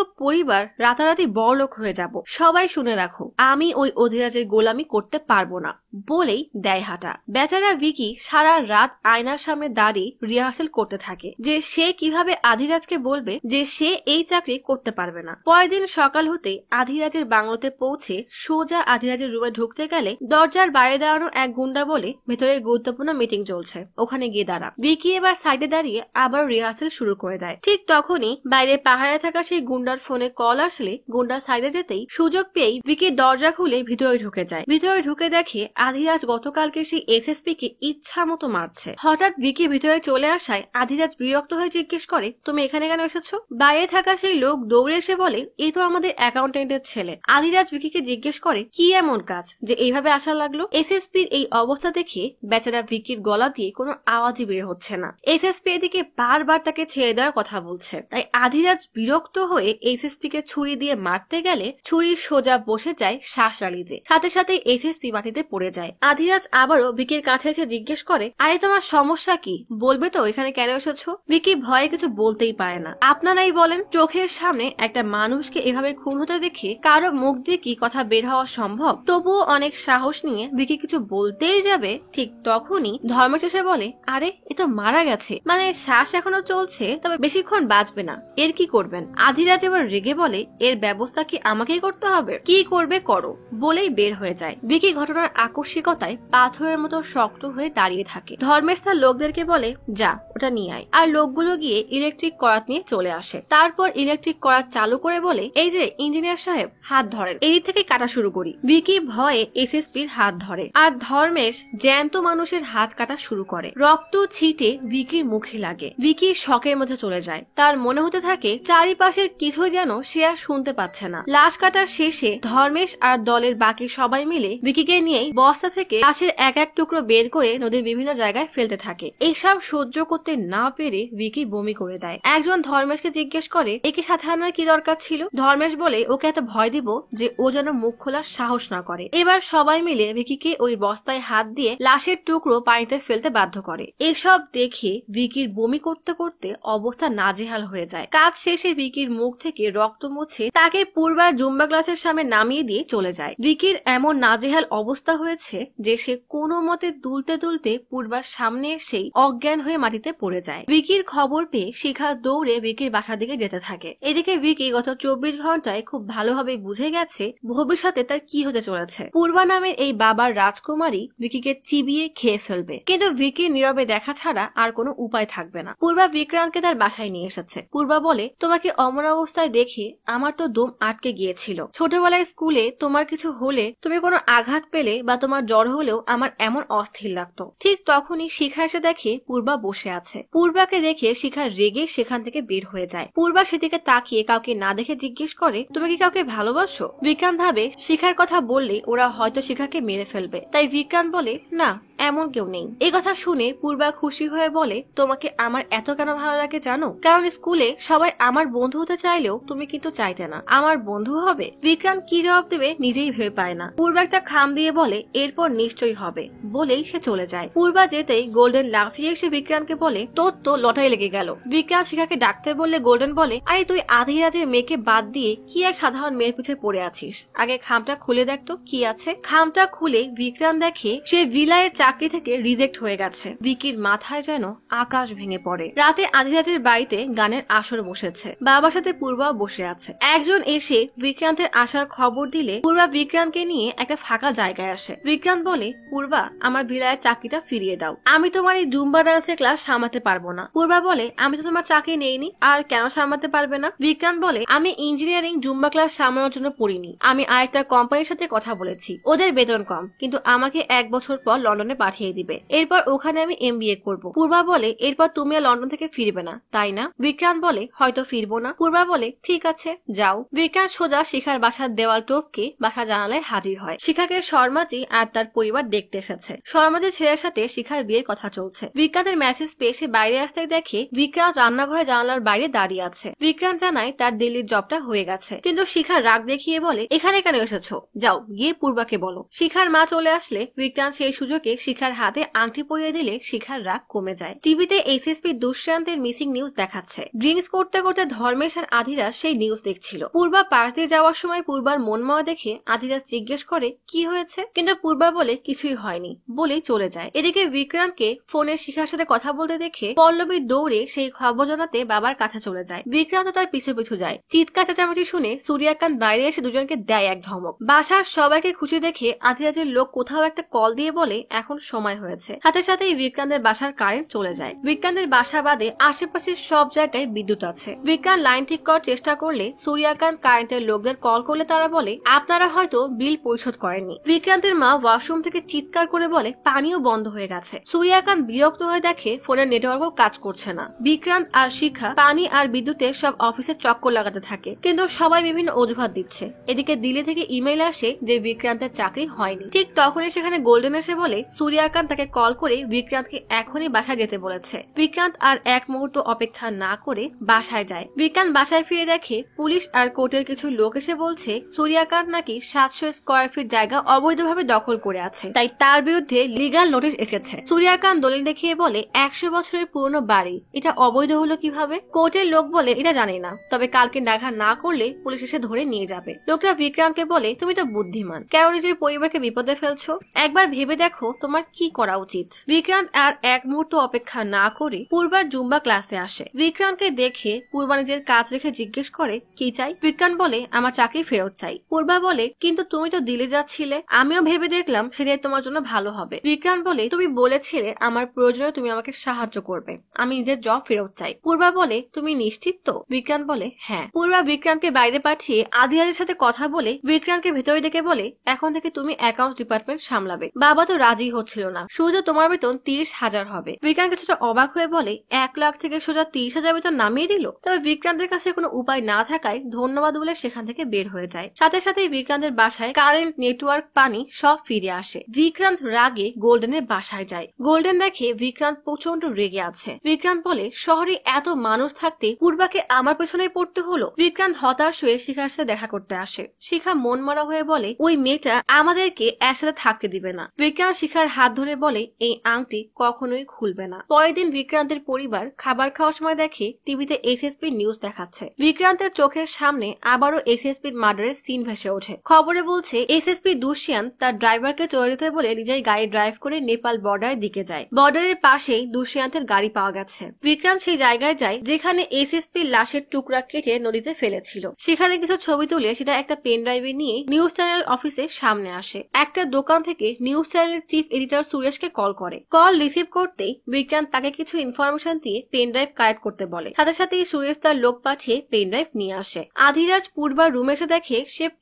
পরিবার রাতারাতি বড়লোক হয়ে যাব। সবাই শুনে রাখো, আমি ওই অধিরাজের গোলামি করতে পারবো না, বলেই দেয় হাঁটা। বেচারা ভিকি সারা রাত আয়নার সামনে দাঁড়িয়ে রিহার্সেল করতে থাকে যে সে কিভাবে আধিরাজকে বলবে যে সে এই চাকরি করতে পারবে না। পরের দিন সকাল হতেই আধিরাজের বাংলোতে পৌঁছে সোজা আধিরাজের রুমে ঢুকতে গেলে দরজার বাইরে দাঁড়ানো এক গুন্ডা বলে ভেতরে গুরুত্বপূর্ণ মিটিং চলছে, ওখানে গিয়ে দাঁড়া। ভিকি এবার সাইডে দাঁড়িয়ে আবার রিহার্সেল শুরু করে দেয়। ঠিক তখনই বাইরে পাহাড়ে থাকা সেই গুন্ডার ফোনে কল আসলে গুন্ডা সাইডে যেতেই সুযোগ পেয়েই ভিকি দরজা খুলে ভিতরে ঢুকে যায়। ভিতরে ঢুকে দেখে আধিরাজ গতকালকে সেই এসএসপি কে ইচ্ছা মতো মারছে। হঠাৎ ভিকি ভিতরে চলে আসায় আধিরাজ বিরক্ত হয়ে জিজ্ঞেস করে তুমি এখানে কেন এসেছো? বাইরে থাকা সেই লোক দৌড়ে এসে বলে এই তো আমাদের অ্যাকাউন্টেন্টের ছেলে। আধিরাজ ভিকিকে জিজ্ঞেস করে কি এমন কাজ যে এইভাবে আসা লাগলো? এসএসপির এই অবস্থা দেখে বেচারা ভিকির গলা দিয়ে কোনো আওয়াজই বের হচ্ছে না। এসএসপি এদিকে বারবার তাকে ছেড়ে দেওয়ার কথা বলছে, তাই আধিরাজ বিরক্ত হয়ে এসএসপি কে ছুরি দিয়ে মারতে গেলে ছুরি সোজা বসে যায় শ্বাসনালীতে, সাথে সাথে এসএসপি মাটিতে পড়ে যায়। আধিরাজ আবারও ভিকির কাছে এসে জিজ্ঞেস করে আরে তোমার সমস্যা কি, বলবে তো এখানে কেন এসেছো? ভিকি ভয়ে কিছু বলতেই পারে না। আপনারাই বলেন, চোখের সামনে একটা মানুষকে এভাবে খুন হতে দেখে কারো মুখ দিয়ে কি কথা বের হওয়া সম্ভব? তবুও অনেক সাহস নিয়ে ভিকি কিছু বলতেই যাবে, ঠিক তখনই ধর্মেশ এসে বলে আরে এ তো মারা গেছে, মানে শ্বাস এখনো চলছে, তবে বেশিক্ষণ বাঁচবে না, এর কি করবেন? আধিরাজ এবার রেগে বলে এর ব্যবস্থা কি আমাকেই করতে হবে? কি করবে করো, বলেই বের হয়ে যায়। ভিকি ঘটনার আকস্মিকতায় পাথরের মতো শক্ত হয়ে দাঁড়িয়ে থাকে। ধর্মেশ তার লোকদেরকে বলে যা ওটা নিয়ে আয়, আর লোকগুলো গিয়ে ইলেকট্রিক করাত নিয়ে চলে আসে। তারপর ইলেকট্রিক করাত চালু করে বলে এই যে ইঞ্জিনিয়ার সাহেব হাত ধরেন, এই থেকে কাটা শুরু করি। ভিকি ভয়ে এসএসপির হাত ধরে, আর ধর্মেশ জ্যান্ত মানুষের হাত কাটা শুরু করে। রক্ত ছিটে ভিকির মুখে লাগে। ভিকি শকের মধ্যে চলে যায়, তার মনে হতে থাকে চারিপাশের কিছুই যেন সে আর শুনতে পাচ্ছে না। লাশ কাটার শেষে ধর্মেশ আর দলের বাকি সবাই মিলে ভিকিকে নিয়েই বস্তা থেকে লাশের এক এক টুকরো বের করে নদীর বিভিন্ন জায়গায় ফেলতে থাকে। এইসব সহ্য করতে না পেরে ভিকি বমি করে দেয়। একজন ধর্মেশকে জিজ্ঞেস করে একে সাথে আনার কি দরকার ছিল? ধর্মেশ বলে ওকে এত ভয় দিব যে ও যেন মুখ খোলার সাহস না করে। এবার সবাই মিলে ভিকিকে ওই বস্তায় হাত দিয়ে লাশের টুকরো পানিতে ফেলতে বাধ্য করে। এসব দেখে ভিকির বমি করতে করতে অবস্থা নাজেহাল হয়ে যায়। কাজ শেষে ভিকির মুখ থেকে রক্ত মুছে তাকে পূর্বার জুম্বা ক্লাসের সামনে নামিয়ে দিয়ে চলে যায়। ভিকির এমন নাজেহাল অবস্থা হয়েছে যে সে কোনো মতে দুলতে দুলতে পূর্বার সামনে এসেই অজ্ঞান হয়ে মাটিতে পড়ে যায়। ভিকির খবর পেয়ে শিখা দৌড়ে ভিকির বাসার দিকে যেতে থাকে। এদিকে ভিকি গত 24 ঘন্টায় খুব ভালোভাবে বুঝে গেছে ভবিষ্যতে তার কি হতে চলেছে। পূর্বা নামের এই বাবার রাজকুমারী ভিকিকে চিবিয়ে খেয়ে ফেলবে, কিন্তু ভিকির নীরবে দেখা ছাড়া আর কোনো উপায় থাকবে না। পূর্বা পূর্বা বিক্রান্তকে তার বাসায় নিয়ে এসেছে। পূর্বা বলে, তোমাকে অমন অবস্থায় দেখে আমার তো দম আটকে গিয়েছিল। ছোটবেলায় স্কুলে তোমার কিছু হলে, তুমি কোনো আঘাত পেলে বা তোমার জ্বর হলেও আমার এমন অস্থির লাগতো। ঠিক তখনই শিখা এসে দেখে পূর্বা বসে আছে। পূর্বাকে দেখে শিখা রেগে সেখান থেকে বের হয়ে যায়। পূর্বা সেদিকে তাকিয়ে কাউকে না দেখে জিজ্ঞেস করে, তুমি কি কাউকে ভালোবাসো? বিক্রান্ত ভাবে শিখার কথা বললে ওরা হয়তো শিখাকে মেরে ফেলবে, তাই বিক্রান্ত বলে, না এমন কেউ নেই। এই কথা শুনে পূর্বা খুশি হয়ে বলে, তোমাকে আমার এত কেন ভালো লাগে জানো? কারণ স্কুলে সবাই আমার বন্ধু হতে চাইলেও তুমি কিন্তু চাইতে না আমার বন্ধু হবে। বিক্রান্ত কি জবাব দেবে নিজেই ভেবে পায় না। পূর্বা একটা খাম দিয়ে বলে, এরপর নিশ্চয়ই হবে, বলেই সে চলে যায়। পূর্বা যেতেই গোল্ডেন লাফিয়ে এসে বিক্রান্তকে বলে, তোর তো লটারি লেগে গেল। বিক্রান্ত শিখাকে ডাকতে বললে গোল্ডেন বলে, আরে তুই আধি রাজের মেয়েকে বাদ দিয়ে কি এক সাধারণ মেয়ের পিছে পড়ে আছিস? আগে খামটা খুলে দেখতো কি আছে। খামটা খুলে বিক্রান্ত দেখে সে ভিলায়ের চাকরি থেকে রিজেক্ট হয়ে গেছে। বিকির মাথায় যেন আকাশ ভেঙে পড়ে। রাতে আধিরাজের বাড়িতে গানের আসর বসেছে। বাবার সাথে পূর্বাও বসে আছে। একজন এসে বিক্রান্তের আসার খবর দিলে পূর্বা বিক্রান্তকে নিয়ে একটা ফাঁকা জায়গায় আসে। বিক্রান্ত বলে, পূর্বা আমার ভিলায়ের চাকরিটা ফিরিয়ে দাও, আমি তোমার এই জুম্বা ডান্সের ক্লাস সামলাতে পারবো না। পূর্বা বলে, আমি তো তোমার চাকরি নেইনি, আর কেন সামলাতে পারবে না? বিক্রান্ত বলে, আমি ইঞ্জিনিয়ারিং জুম্বা ক্লাস সামলানোর জন্য পড়িনি, আমি আরেকটা কোম্পানির সাথে কথা বলেছি, ওদের বেতন কম, কিন্তু আমাকে 1 বছর পর লন্ডনে পাঠিয়ে দিবে, এরপর ওখানে আমি MBA করব। পূর্বা বলে, এরপর তুমি আর লন্ডন থেকে ফিরবে না তাই না? বিক্রান্ত বলে, হয়তো ফিরবো না। পূর্বা বলে, ঠিক আছে যাও। বিক্রান্ত সোজা শিখার বাসার দেওয়াল টপকে বাসা জানালায় হাজির হয়। শিখাকে শর্মাজি আর তার পরিবার দেখতে এসেছে। শর্মাজি ছেলের সাথে শিখার বিয়ের কথা চলছে। বিক্রান্তের মেসেজ পেয়ে সে বাইরে আসতে দেখে বিক্রান্ত রান্নাঘরে জানালার বাইরে দাঁড়িয়ে আছে। বিক্রান্ত জানায় তার দিল্লির জবটা হয়ে গেছে, কিন্তু শিখার রাগ দেখিয়ে বলে, এখানে কেন এসেছো? যাও গিয়ে পূর্বাকে বলো। শিখার মা চলে আসলে বিক্রান্ত সেই সুযোগে শিখার হাতে আংটি পরিয়ে দিলে শিখার রাগ কমে যায়। টিভিতে SSP দুষ্যন্তের মিসিং নিউজ দেখাচ্ছে। ড্রিঙ্কস করতে করতে ধর্মেশ আর আধিরাজ সেই নিউজ দেখছিল। পূর্বা পাশ দিয়ে যাওয়ার সময় পূর্বার মনময় দেখে আধিরাজ জিজ্ঞেস করে, কি হয়েছে? কিন্তু পূর্বা বলে, কিছুই হয়নি বলেই চলে যায়। এদিকে বিক্রান্তকে ফোনে শিখার সাথে কথা বলতে দেখে পল্লবী দৌড়ে সেই খবর জানাতে বাবার কাছে চলে যায়। বিক্রান্ত তার পিছু পিছু যায়। চিৎকার চেঁচামেচি শুনে সূর্যকান্ত বাইরে এসে দুজনকে দেয় এক ধমক। বাসার সবাইকে খুশি দেখে আধিরাজের লোক কোথাও একটা কল দিয়ে বলে, এখন সময় হয়েছে। সাথে সাথেই বিক্রান্তের বাসার কারেন্ট চলে যায়। বিক্রান্তের বাসা বাদে আশেপাশের সব জায়গায় বিদ্যুৎ আছে। বিক্রান্ত লাইন ঠিক করার চেষ্টা করলে সূর্যকান্ত কারেন্টের লোকদের কল করলে তারা বলে, আপনারা হয়তো বিল পরিশোধ করেননি। বিক্রান্তের মা ওয়াশরুম থেকে চিৎকার করে বলে, পানিও বন্ধ হয়ে গেছে। সূর্যকান্ত বিরক্ত হয়ে দেখে ফোনের নেটওয়ার্কও কাজ করছে না। বিক্রান্ত আর শিখা পানি আর বিদ্যুতের সব অফিসে চক্কর লাগাতে থাকে, কিন্তু সবাই বিভিন্ন অজুহাত দিচ্ছে। এদিকে দিল্লি থেকে ইমেল আসে যে বিক্রান্তের চাকরি হয়নি। ঠিক তখনই সেখানে গোল্ডেন এসে বলে সূর্যকান্ত তাকে কল করে বিক্রান্তকে এখনই বাসায় যেতে বলেছে। বিক্রান্ত আর এক মুহূর্ত অপেক্ষা না করে বাসায় যায়। বিক্রান্ত বাসায় ফিরে দেখে পুলিশ আর কোর্টের কিছু লোক এসে বলছে সূর্যকান্ত নাকি 700 স্কয়ার ফিট জায়গা অবৈধভাবে দখল করে আছে, তাই তার বিরুদ্ধে লিগ্যাল নোটিশ এসেছে। সূর্যকান্ত দলিল দেখিয়ে বলে, 100 বছরের পুরনো বাড়ি, এটা অবৈধ হলো কিভাবে? কোর্টের লোক বলে, এটা জানি না, তবে কালকে দেখা না করলে পুলিশ এসে ধরে নিয়ে যাবে। লোকটা বিক্রান্তকে বলে, তুমি তো বুদ্ধিমান, কেন নিজের পরিবারকে বিপদে ফেলছো? একবার ভেবে দেখো তোমার কি করা উচিত। বিক্রান্ত আর এক মুহূর্ত অপেক্ষা না করে পূর্বার জুম্বা ক্লাসে আসে। বিক্রান্তকে দেখে পূর্বা নিজের কাজ রেখে জিজ্ঞেস করে, কি চাই? বিক্রান্ত বলে, আমার চাকরি ফেরত চাই। পূর্বা বলে, কিন্তু তুমি তো দিল্লি যাচ্ছিলে, আমিও ভেবে দেখলাম সেটাই তোমার জন্য ভালো হবে। বিক্রান্ত বলে, তুমি বলেছিলে আমার প্রয়োজনে তুমি আমাকে সাহায্য করবে, আমি নিজের জব ফেরত চাই। পূর্বা বলে, তুমি নিশ্চিত তো? বিক্রান্ত বলে, হ্যাঁ। পূর্বা বিক্রান্তকে বাইরে পাঠিয়ে আধিরাজের সাথে কথা বলে বিক্রান্তকে ভেতরে ডেকে বলে, এখন থেকে তুমি অ্যাকাউন্ট ডিপার্টমেন্ট সামলাবে। বাবা তো রাজি হচ্ছিল না, শুধু তোমার বেতন 30,000 হবে। বিক্রান্ত কিছুটা অবাক হয়ে বলে, 1 লাখ থেকে সোজা 30,000 বেতন নামিয়ে দিল? তবে বিক্রান্তের কাছে কোনো উপায় না থাকায় ধন্যবাদ বলে সেখান থেকে বের হয়ে যায়। সাথে সাথেই বিক্রান্তের বাসায় কারেন্ট, নেটওয়ার্ক, পানি সব ফিরে আসে। বিক্রান্ত রাগে গোল্ডেনের বাসায় যায়। গোল্ডেন দেখে বিক্রান্ত প্রচন্ড রেগে আছে। বিক্রান্ত বলে, শহরে এত মানুষ থাকতে পূর্বাকে আমার পেছনে পড়তে হলো। বিক্রান্ত হতাশ হয়ে শিখার সাথে দেখা করতে আসে। শিখা মন মরা হয়ে বলে, ওই মেয়েটা আমাদেরকে একসাথে থাকতে দিবে না। বিক্রান্ত শিখার হাত ধরে বলে, এই আংটি কখনোই খুলবে না। পরের দিন বিক্রান্তের পরিবার খাবার খাওয়ার সময় দেখে টিভিতে SSP নিউজ দেখাচ্ছে। বিক্রান্তের চোখের সামনে আবারও SSPর মার্ডারের সিন ভেসে ওঠে। খবরে বলছে SSP দুষ্যন্ত তার ড্রাইভারকে চলে যেতে বলে নিজেই গাড়ি ড্রাইভ করে নেপাল বর্ডারের দিকে যায়। বর্ডারের পাশেই দুষ্যন্তের গাড়ি পাওয়া গেছে। বিক্রান্ত সেই জায়গায় যায় যেখানে SSPর লাশের টুকরা কেটে নদীতে ফেলেছিল। সেখানে কিছু ছবি তুলে সেটা একটা পেন ড্রাইভে নিয়ে নিউজ চ্যানেল অফিসের সামনে আসে। একটা দোকান থেকে নিউজ চ্যানেলের চিফ এডিটর সুরেশকে কল করে। কল রিসিভ করতেই বিক্রান্ত তাকে কিছু ইনফরমেশন দিয়ে পেন ড্রাইভ কালেক্ট করতে বলে। সাথে সাথেই সুরেশ তার লোক পাঠিয়ে পেন ড্রাইভ নিয়ে আসে। আধিরাজ পূর্বার রুমে এসে দেখে